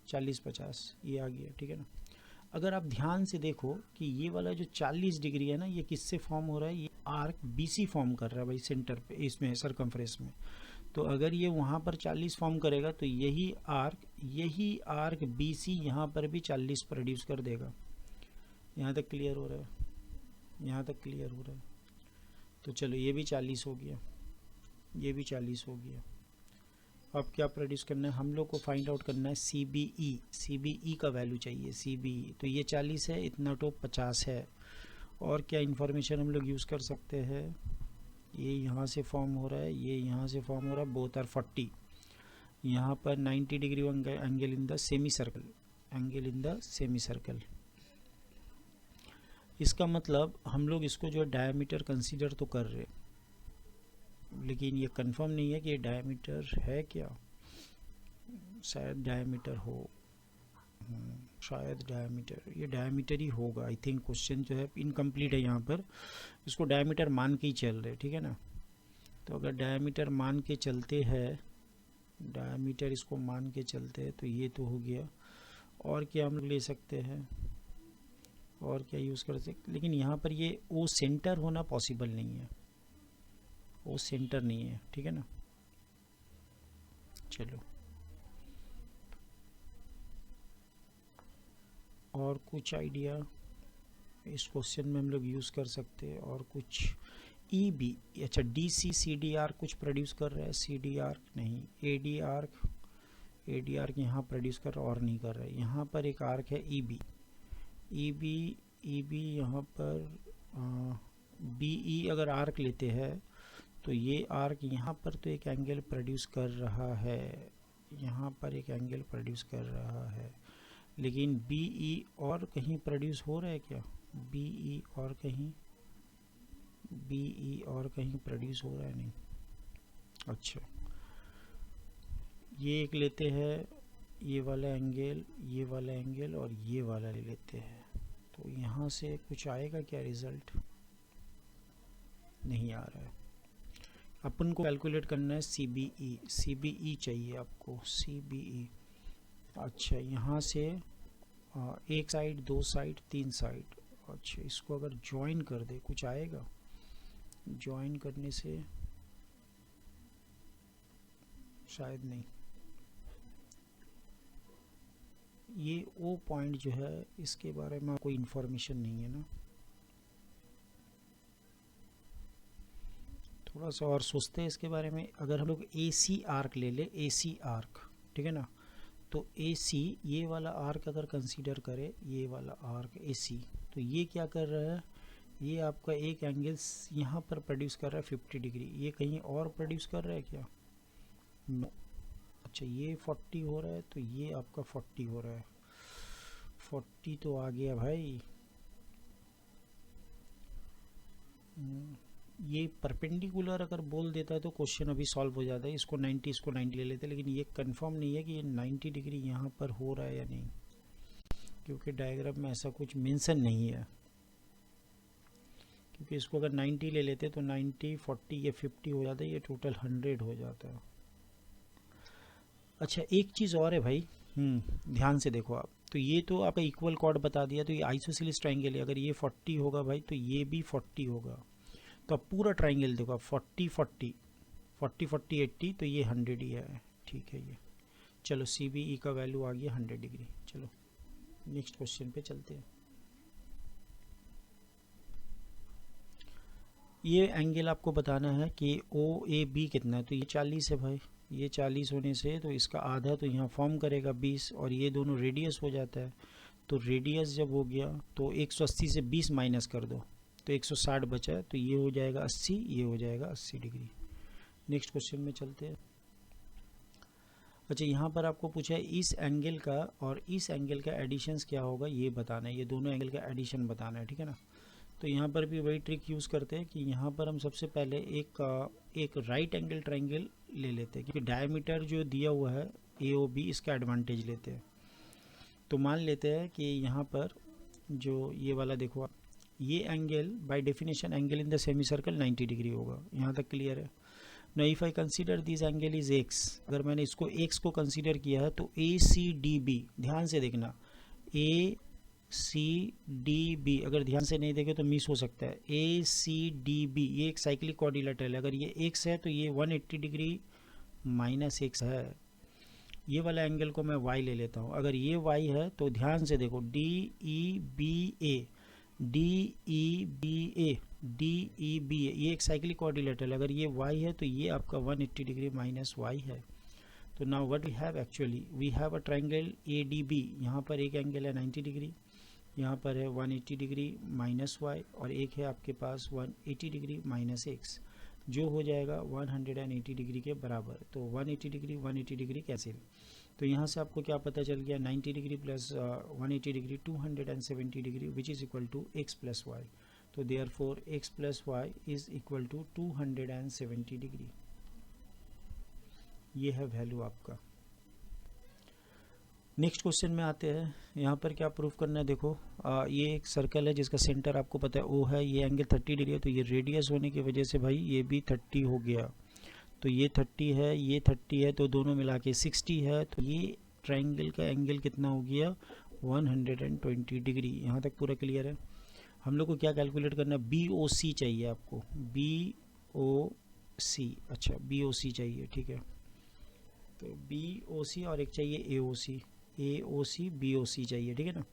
40-50 ये आ गया, ठीक है ना। अगर आप ध्यान से देखो कि ये वाला जो 40 डिग्री है ना, ये किससे फॉर्म हो रहा है, ये आर्क बीसी फॉर्म कर रहा है भाई सेंटर पे, इसमें सरकमफ्रेंस में। तो अगर ये वहाँ पर 40 फॉर्म करेगा तो यही आर्क बीसी यहाँ पर भी 40 प्रोड्यूस कर देगा। यहाँ तक क्लियर हो रहा है, यहाँ तक क्लियर हो रहा है। तो चलो ये भी 40 हो गया, ये भी 40 हो गया। अब क्या प्रोड्यूस करना है, हम लोग को फाइंड आउट करना है सी बी ई का वैल्यू चाहिए, सी बी ई। तो ये 40 है, इतना तो 50 है। और क्या इन्फॉर्मेशन हम लोग यूज़ कर सकते हैं, ये यहाँ से फॉर्म हो रहा है, ये यहाँ से फॉर्म हो रहा है, बोथ आर 40। यहाँ पर 90 degree angle in the semi circle, angle in the semi circle. इसका मतलब हम लोग इसको जो डायमीटर कंसीडर तो कर रहे, लेकिन ये कंफर्म नहीं है कि ये डायमीटर है क्या। शायद डायमीटर हो, शायद डायमीटर, ये डायमीटर ही होगा आई थिंक। क्वेश्चन जो है इनकम्प्लीट है यहाँ पर, इसको डायमीटर मान के ही चल रहे, ठीक है ना। तो अगर डायमीटर मान के चलते हैं, डायमीटर इसको मान के चलते हैं, तो ये तो हो गया। और क्या हम लोग ले सकते हैं, और क्या यूज़ कर सकते, लेकिन यहाँ पर ये ओ सेंटर होना पॉसिबल नहीं है, वो सेंटर नहीं है, ठीक है ना। चलो और कुछ आइडिया इस क्वेश्चन में हम लोग यूज़ कर सकते हैं, और कुछ ई बी, अच्छा D C C D R कुछ प्रोड्यूस कर रहा है, सी डी आर नहीं, ए डी आर्क यहाँ प्रोड्यूस कर रहा और नहीं कर रहा है। यहाँ पर एक आर्क है ई बी यहाँ पर बी ई अगर आर्क लेते हैं तो ये आर्क यहाँ पर तो एक एंगल प्रोड्यूस कर रहा है, यहाँ पर एक एंगल प्रोड्यूस कर रहा है, लेकिन बी ई और कहीं प्रोड्यूस हो रहा है क्या, बी ई और कहीं बी ई और कहीं प्रोड्यूस हो रहा है नहीं। अच्छा, ये एक लेते हैं, ये वाला एंगल, ये वाला एंगल और ये वाला ले लेते हैं, तो यहाँ से कुछ आएगा क्या रिज़ल्ट? नहीं आ रहा है। अपन को कैलकुलेट करना है सी बी ई, सी बी ई चाहिए आपको, सी बी ई। अच्छा, यहाँ से एक साइड, दो साइड, तीन साइड। अच्छा, इसको अगर ज्वाइन कर दे कुछ आएगा? ज्वाइन करने से शायद नहीं। ये ओ पॉइंट जो है इसके बारे में कोई इन्फॉर्मेशन नहीं है ना, थोड़ा सा और सोचते हैं इसके बारे में। अगर हम लोग ए सी आर्क ले ले, ए सी आर्क, ठीक है ना, तो ए सी, ये वाला आर्क अगर कंसीडर करें, ये वाला आर्क ए सी, तो ये क्या कर रहा है, ये आपका एक एंगल यहाँ पर प्रोड्यूस कर रहा है 50 डिग्री। ये कहीं और प्रोड्यूस कर रहा है क्या? नो। अच्छा, ये 40 हो रहा है, तो ये आपका 40 हो रहा है। 40 तो आ गया भाई। ये परपेंडिकुलर अगर बोल देता है तो क्वेश्चन अभी सॉल्व हो जाता है। इसको 90, इसको 90 ले लेते हैं, लेकिन ये कंफर्म नहीं है कि ये 90 डिग्री यहाँ पर हो रहा है या नहीं, क्योंकि डायग्राम में ऐसा कुछ मेंशन नहीं है। क्योंकि इसको अगर 90 ले लेते तो 90, 40, ये 50 हो जाता है, ये टोटल 100 हो जाता है। अच्छा, एक चीज़ और है भाई, ध्यान से देखो आप, तो ये तो आपका इक्वल कॉर्ड बता दिया, तो ये आइसोसेलेस ट्राइंगल है। अगर ये 40 होगा भाई तो ये भी 40 होगा। तो अब पूरा ट्राइंगल देखो, 40 40 40 40 80, तो ये 100 ही है। ठीक है, ये चलो सी बी ई का वैल्यू आ गया 100 डिग्री। चलो नेक्स्ट क्वेश्चन पे चलते हैं। ये एंगल आपको बताना है कि ओ ए बी कितना है, तो ये 40 है भाई। ये 40 होने से तो इसका आधा तो यहाँ फॉर्म करेगा 20, और ये दोनों रेडियस हो जाता है। तो रेडियस जब हो गया तो 180 से 20 माइनस कर दो, तो 160 बचा है, तो ये हो जाएगा 80, ये हो जाएगा 80 डिग्री। नेक्स्ट क्वेश्चन में चलते हैं। अच्छा, यहाँ पर आपको पूछा है इस एंगल का और इस एंगल का एडिशंस क्या होगा, ये बताना है। ये दोनों एंगल का एडिशन बताना है, ठीक है ना। तो यहाँ पर भी वही ट्रिक यूज़ करते हैं कि यहाँ पर हम सबसे पहले एक राइट एंगल ट्राइंगल ले लेते हैं, क्योंकि डायमीटर जो दिया हुआ है ए ओ बी, इसका एडवांटेज लेते हैं। तो मान लेते हैं कि यहाँ पर जो ये वाला देखो, ये angle by definition angle in the semi circle 90 degree होगा। यहाँ तक क्लियर है ना। If I consider this angle is x, अगर मैंने इसको एक्स को कंसीडर किया है तो ए सी डी बी, ध्यान से देखना, ए सी डी बी, अगर ध्यान से नहीं देखे तो मिस हो सकता है। ए सी डी बी ये एक साइक्लिक क्वाड्रिलेटरल है। अगर ये एक्स है तो ये 180 डिग्री माइनस एक्स है। ये वाला एंगल को मैं y ले लेता हूँ। अगर ये y है तो ध्यान से देखो, D E B A, D E B A, D E B ए, ये एक साइक्लिक क्वाड्रिलेटरल। अगर ये y है तो ये आपका 180 डिग्री माइनस y है। तो now what we have, actually we have a triangle A D B. यहाँ पर एक एंगल है 90 डिग्री, यहाँ पर है 180 डिग्री माइनस y, और एक है आपके पास 180 डिग्री माइनस x, जो हो जाएगा 180 डिग्री के बराबर। तो 180 डिग्री कैंसिल। तो यहाँ से आपको क्या पता चल गया, 90 degree plus 180 degree 270 degree, which is equal to x plus Y. तो therefore x plus Y is equal to 270 degree. ये है वैल्यू आपका। नेक्स्ट क्वेश्चन में आते हैं। यहाँ पर क्या प्रूफ करना है, देखो ये एक सर्कल है जिसका सेंटर आपको पता है O है, ये एंगल 30 डिग्री है, तो ये रेडियस होने की वजह से भाई ये भी 30 हो गया। तो ये 30 है, ये 30 है, तो दोनों मिला के 60 है। तो ये ट्राइंगल का एंगल कितना हो गया, 120 डिग्री। यहाँ तक पूरा क्लियर है। हम लोग को क्या कैलकुलेट करना है, BOC चाहिए आपको, BOC। अच्छा, BOC चाहिए, ठीक है। तो BOC और एक चाहिए AOC, AOC BOC चाहिए, ठीक है ना।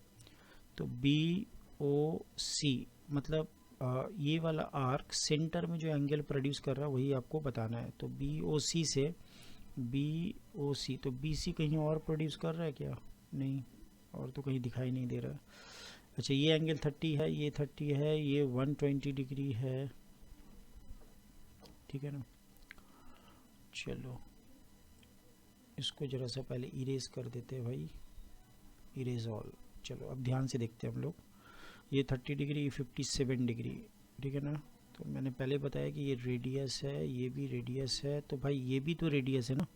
तो BOC मतलब ये वाला आर्क सेंटर में जो एंगल प्रोड्यूस कर रहा है वही आपको बताना है। तो BOC से BOC, तो BC कहीं और प्रोड्यूस कर रहा है क्या, नहीं, और तो कहीं दिखाई नहीं दे रहा है। अच्छा, ये एंगल 30 है, ये 30 है, ये 120 डिग्री है, ठीक है ना। चलो इसको ज़रा सा पहले इरेज कर देते हैं भाई, इरेज ऑल। चलो अब ध्यान से देखते हैं हम लोग। ये 30 डिग्री, 57 डिग्री, ठीक है ना। तो मैंने पहले बताया कि ये रेडियस है, ये भी रेडियस है, तो भाई ये भी तो रेडियस है ना,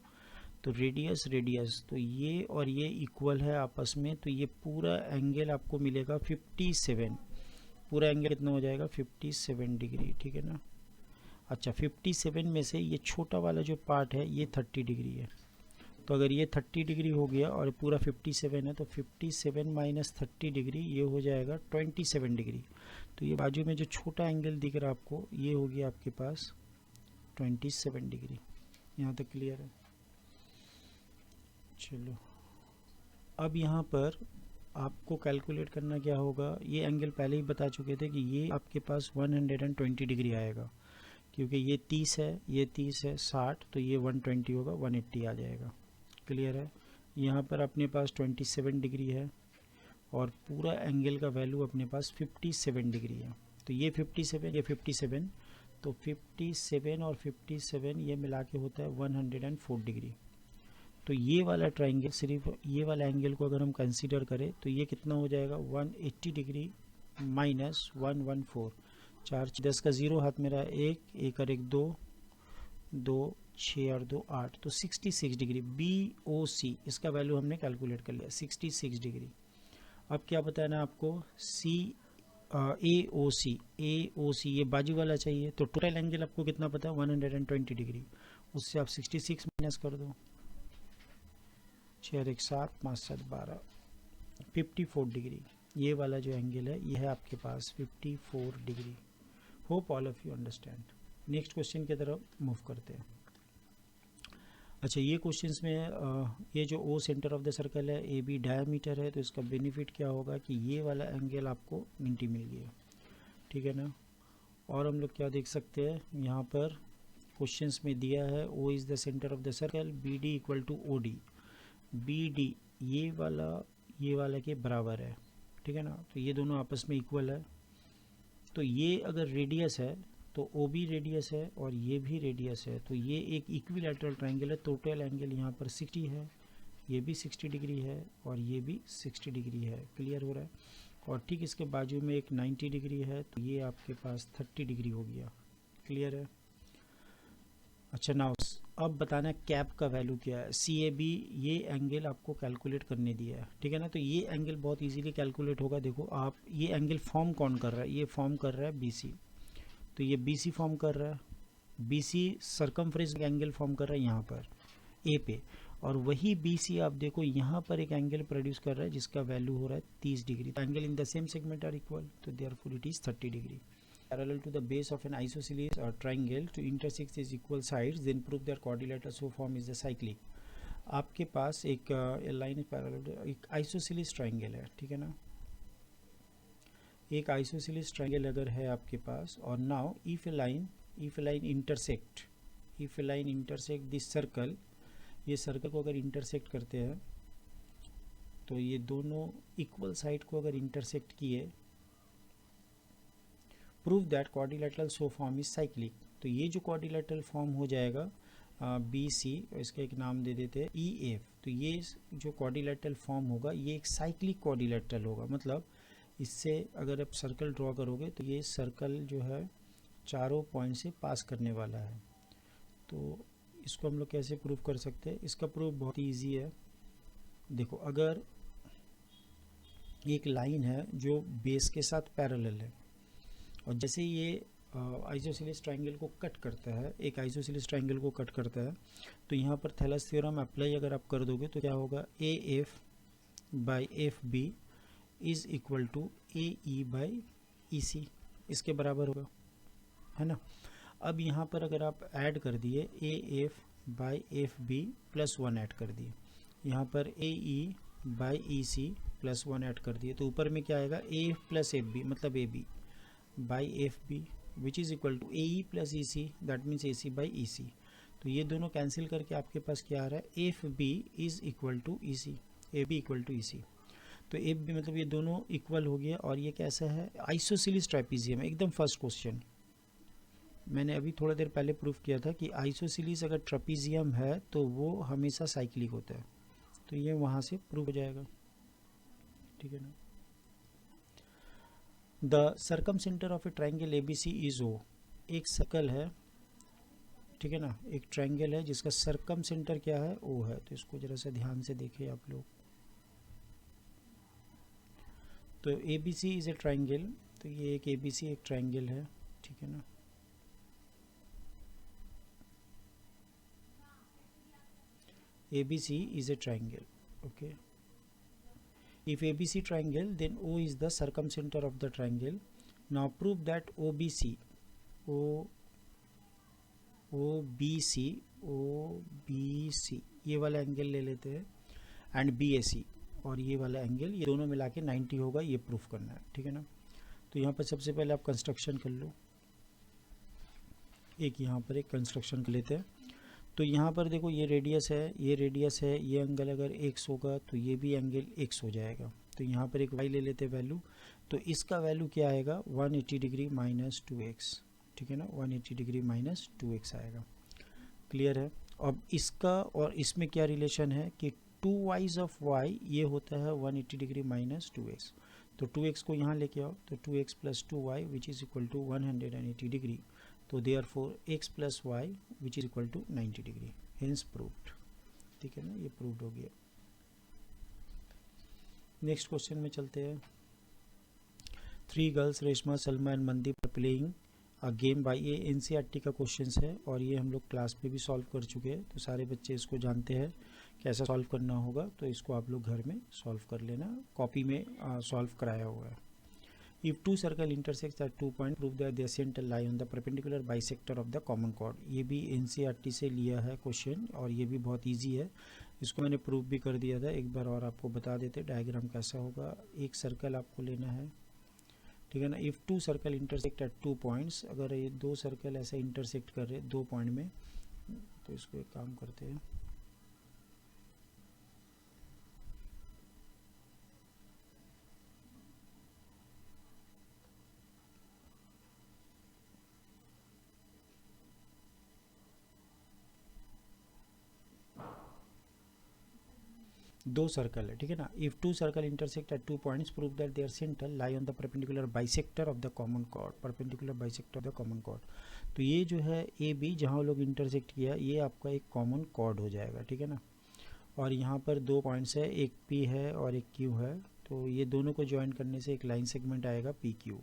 तो रेडियस रेडियस, तो ये और ये इक्वल है आपस में, तो ये पूरा एंगल आपको मिलेगा 57, पूरा एंगल कितना हो जाएगा 57 डिग्री, ठीक है ना। अच्छा 57 में से ये छोटा वाला जो पार्ट है ये 30 डिग्री है, तो अगर ये 30 डिग्री हो गया और पूरा 57 है तो 57 माइनस 30 डिग्री ये हो जाएगा 27 डिग्री। तो ये बाजू में जो छोटा एंगल दिख रहा है आपको ये हो गया आपके पास 27 डिग्री। यहाँ तक क्लियर है? चलो अब यहाँ पर आपको कैलकुलेट करना क्या होगा, ये एंगल पहले ही बता चुके थे कि ये आपके पास 120 डिग्री आएगा, क्योंकि ये 30 है, ये 30 है 60, तो ये 120 होगा, 180 आ जाएगा। क्लियर है? यहाँ पर अपने पास 27 डिग्री है और पूरा एंगल का वैल्यू अपने पास 57 डिग्री है, तो ये 57, ये 57, तो 57 और 57 ये मिला के होता है 104 डिग्री। तो ये वाला ट्राइंगल, सिर्फ ये वाला एंगल को अगर हम कंसीडर करें तो ये कितना हो जाएगा 180 डिग्री माइनस 114, 4 10 का 0 हाथ में रहा, 1 1 और 1 2 2 6 और 2 8, तो 66 डिग्री BOC इसका वैल्यू हमने कैलकुलेट कर लिया 66 डिग्री। अब क्या बताना आपको AOC ये बाजू वाला चाहिए, तो टोटल एंगल आपको कितना पता है 120 डिग्री, उससे आप 66 माइनस कर दो, 6 1 7 5 7 12, 54 डिग्री। ये वाला जो एंगल है ये है आपके पास 54 degree. Hope all of you understand. Next question की तरफ मूव करते हैं। अच्छा ये क्वेश्चंस में ये जो O centre of the circle है, AB डायमीटर है, तो इसका बेनिफिट क्या होगा कि ये वाला एंगल आपको 90 मिल गया, ठीक है ना। और हम लोग क्या देख सकते हैं यहाँ पर क्वेश्चंस में दिया है O is the centre of the circle, BD equal to OD, BD ये वाला के बराबर है, ठीक है ना, तो ये दोनों आपस में इक्वल है। तो ये अगर रेडियस है तो OB रेडियस है और ये भी रेडियस है, तो ये एक इक्विलैटरल ट्रायंगल है। टोटल एंगल यहाँ पर 60 है, ये भी 60 डिग्री है और ये भी 60 डिग्री है। क्लियर हो रहा है? और ठीक इसके बाजू में एक 90 डिग्री है, तो ये आपके पास 30 डिग्री हो गया। क्लियर है? अच्छा नाउ अब बताना कैप का वैल्यू क्या है। CAB ये एंगल आपको कैलकुलेट करने दिया है, ठीक है ना। तो ये एंगल बहुत इजीली कैलकुलेट होगा। देखो आप, ये एंगल फॉर्म कौन कर रहा है, ये फॉर्म कर रहा है BC, तो ये BC फॉर्म कर रहा है, BC सर्कमफ्रेंस एंगल फॉर्म कर रहा है यहाँ पर A पे, और वही BC आप देखो यहाँ पर एक एंगल प्रोड्यूस कर रहा है जिसका वैल्यू हो रहा है 30 degree. Angle in the same segment are equal, तो therefore it is 30 degree. Parallel to the base of an isosceles or triangle to intersect its equal sides, then prove their quadrilateral so form is the cyclic। आपके पास एक लाइन पैरेलल, एक आइसोसेलेस ट्रायंगल है, ठीक है ना, एक आइसोसेलेस ट्रायंगल अगर है आपके पास, और now if A line intersect this circle, ये सर्कल को अगर इंटरसेक्ट करते हैं तो ये दोनों इक्वल साइड को अगर इंटरसेक्ट किए, prove that quadrilateral so form is cyclic. तो ये जो क्वाड्रिलेटरल फॉर्म हो जाएगा BC, इसका एक नाम दे देते हैं EF, तो ये जो क्वाड्रिलेटरल फॉर्म होगा ये एक साइक्लिक क्वाड्रिलेटरल होगा। मतलब इससे अगर आप सर्कल ड्रॉ करोगे तो ये सर्कल जो है चारों पॉइंट से पास करने वाला है। तो इसको हम लोग कैसे प्रूव कर सकते हैं? इसका प्रूफ बहुत ही ईजी है। देखो अगर एक लाइन है जो बेस के साथ पैरेलल है, और जैसे ये आइसोसेलेस ट्रायंगल को कट करता है, एक आइसोसेलेस ट्रायंगल को कट करता है, तो यहाँ पर थैलस थ्योरम अप्लाई अगर आप कर दोगे तो क्या होगा, AF by FB is equal to AE by EC, इसके बराबर होगा, है ना। अब यहाँ पर अगर आप ऐड कर दिए AF by FB plus 1 add कर दिए, यहाँ पर AE by EC plus 1 add कर दिए, तो ऊपर में क्या आएगा AF प्लस FB मतलब AB by FB which is equal to AE plus EC, that means AC by EC। तो ये दोनों कैंसिल करके आपके पास क्या आ रहा है, FB is equal to EC, AB equal to EC। तो FB मतलब ये दोनों इक्वल हो गया, और ये कैसा है, आइसोसेलेस ट्रापेजियम। एकदम फर्स्ट क्वेश्चन मैंने अभी थोड़ा देर पहले प्रूफ किया था कि आइसोसेलेस अगर ट्रापेजियम है तो वो हमेशा साइक्लिक होता है, तो ये वहाँ से प्रूफ हो जाएगा, ठीक है ना। The circumcenter of a triangle ABC is O, एक सर्कल है, ठीक है ना, एक ट्रायंगल है जिसका सरकम सेंटर क्या है, ओ है। तो इसको जरा सा ध्यान से देखिए आप लोग। तो A B C is a triangle, तो ये एक ए बी सी एक ट्रायंगल है, ठीक है ना। ABC is a triangle, okay. If ABC triangle, then O is the circumcenter of the triangle. Now prove that OBC ये वाला एंगल ले लेते हैं, एंड BAC और ये वाला एंगल, ये दोनों मिला के 90 होगा, ये प्रूफ करना है, ठीक है ना। तो यहाँ पर सबसे पहले आप कंस्ट्रक्शन कर लो, एक यहाँ पर एक कंस्ट्रक्शन कर लेते हैं। तो यहाँ पर देखो ये रेडियस है, ये रेडियस है, ये एंगल अगर x होगा तो ये भी एंगल x हो जाएगा। तो यहाँ पर एक y ले लेते वैल्यू, तो इसका वैल्यू क्या आएगा, 180 डिग्री माइनस 2x, ठीक है ना, 180 डिग्री माइनस 2x आएगा। क्लियर है। अब इसका और इसमें क्या रिलेशन है कि 2y ऑफ y ये होता है 180 डिग्री माइनस 2x। तो 2x को यहाँ लेके आओ, तो 2x plus 2y which is equal to 180 degree. तो therefore x plus y which is equal to 90 degree, hence proved, ठीक है ना, ये प्रूव्ड हो गया। नेक्स्ट क्वेश्चन में चलते हैं। 3 girls Reshma, Salma and Mandeep are playing a game by, ये NCERT का क्वेश्चन है और ये हम लोग क्लास पे भी सॉल्व कर चुके हैं, तो सारे बच्चे इसको जानते हैं कैसा सॉल्व करना होगा। तो इसको आप लोग घर में सॉल्व कर लेना, कॉपी में सॉल्व कराया हुआ है। If two circle intersect at 2 points, prove that their center lie on the perpendicular bisector of the common chord। ये भी NCERT से लिया है क्वेश्चन और ये भी बहुत इजी है, इसको मैंने प्रूव भी कर दिया था। एक बार और आपको बता देते डायग्राम कैसा होगा। एक सर्कल आपको लेना है, ठीक है ना। If two circle intersect at 2 points, अगर ये दो सर्कल ऐसे इंटरसेक्ट कर रहे 2 पॉइंट में, तो इसको एक काम करते हैं, दो सर्कल है, ठीक है ना। If two circle intersect at 2 points, prove that their centre lie on the perpendicular bisector of the common chord, perpendicular bisector of the common chord. तो ये जो है AB जहाँ लोग इंटरसेक्ट किया, ये आपका एक कॉमन कॉर्ड हो जाएगा, ठीक है ना। और यहाँ पर 2 पॉइंट्स है, एक P है और एक Q है, तो ये दोनों को ज्वाइन करने से एक लाइन सेगमेंट आएगा PQ।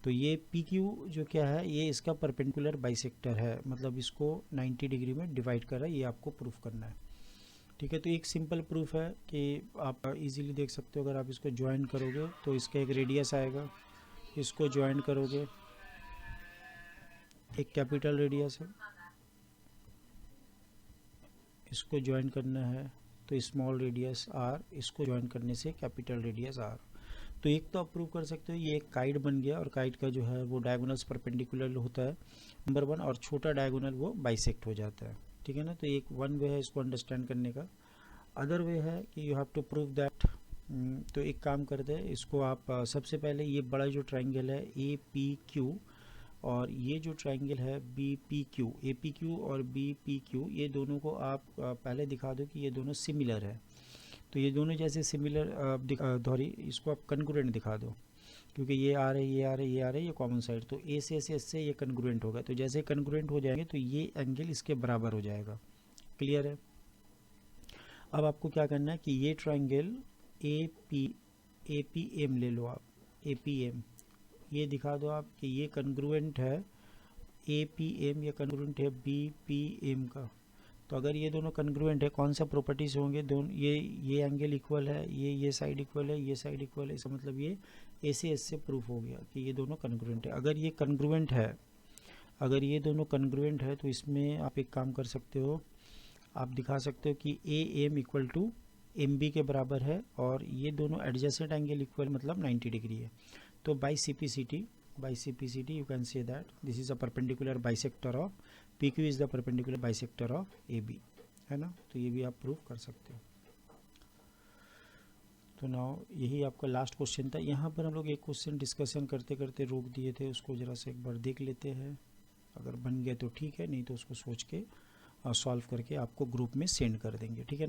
तो ये PQ जो क्या है, ये इसका परपेंडिकुलर बाइसेक्टर है, मतलब इसको 90 डिग्री में डिवाइड कर रहा है, ये आपको प्रूफ करना है, ठीक है। तो एक सिंपल प्रूफ है कि आप इजीली देख सकते हो, अगर आप इसको ज्वाइन करोगे तो इसका एक रेडियस आएगा, इसको ज्वाइन करोगे, एक कैपिटल रेडियस है, इसको ज्वाइन करना है तो स्मॉल रेडियस r, इसको ज्वाइन करने से कैपिटल रेडियस r। तो एक तो आप प्रूव कर सकते हो ये एक काइट बन गया, और काइट का जो है वो डायगोनल्स परपेंडिकुलर होता है नंबर 1, और छोटा डायगोनल वो बाइसेक्ट हो जाता है, ठीक है ना। तो एक वन वे है इसको अंडरस्टैंड करने का। अदर वे है कि you have to prove that, तो एक काम करते हैं, इसको आप सबसे पहले ये बड़ा जो ट्रायंगल है APQ, और ये जो ट्रायंगल है BPQ, APQ और BPQ, ये दोनों को आप पहले दिखा दो कि ये दोनों सिमिलर है। तो ये दोनों जैसे सिमिलर इसको आप कन्ग्रुएंट दिखा दो, क्योंकि ये आ रहे ये आ रहे ये आ रहे, ये कॉमन साइड, तो A से S से ये कन्ग्रुएंट होगा। तो जैसे कन्ग्रुएंट हो जाएंगे तो ये एंगल इसके बराबर हो जाएगा। क्लियर है। अब आपको क्या करना है कि ये ट्रायंगल APM ले लो आप, APM ये दिखा दो आप कि ये कन्ग्रुएंट है APM, ये कन्ग्रुएंट है BPM का। तो अगर ये दोनों कन्ग्रुएंट है, कौन सा प्रॉपर्टीज होंगे, दोनों ये एंगल इक्वल है, ये साइड इक्वल है, ये साइड इक्वल है, इसका मतलब ये A से S से प्रूफ हो गया कि ये दोनों कन्ग्रुएंट है। अगर ये कन्ग्रुएंट है, अगर ये दोनों कन्ग्रुएंट है, तो इसमें आप एक काम कर सकते हो, आप दिखा सकते हो कि AM इक्वल टू MB के बराबर है, और ये दोनों एडजेसेंट एंगल इक्वल मतलब 90 डिग्री है। तो bye CPCT you can say that this is a perpendicular bisector of PQ is the perpendicular bisector of AB, है ना। तो ये भी आप प्रूव कर सकते हो। तो नाउ यही आपका लास्ट क्वेश्चन था। यहाँ पर हम लोग एक क्वेश्चन डिस्कशन करते करते रोक दिए थे, उसको ज़रा से एक बार देख लेते हैं, अगर बन गया तो ठीक है, नहीं तो उसको सोच के सॉल्व करके आपको ग्रुप में सेंड कर देंगे, ठीक है।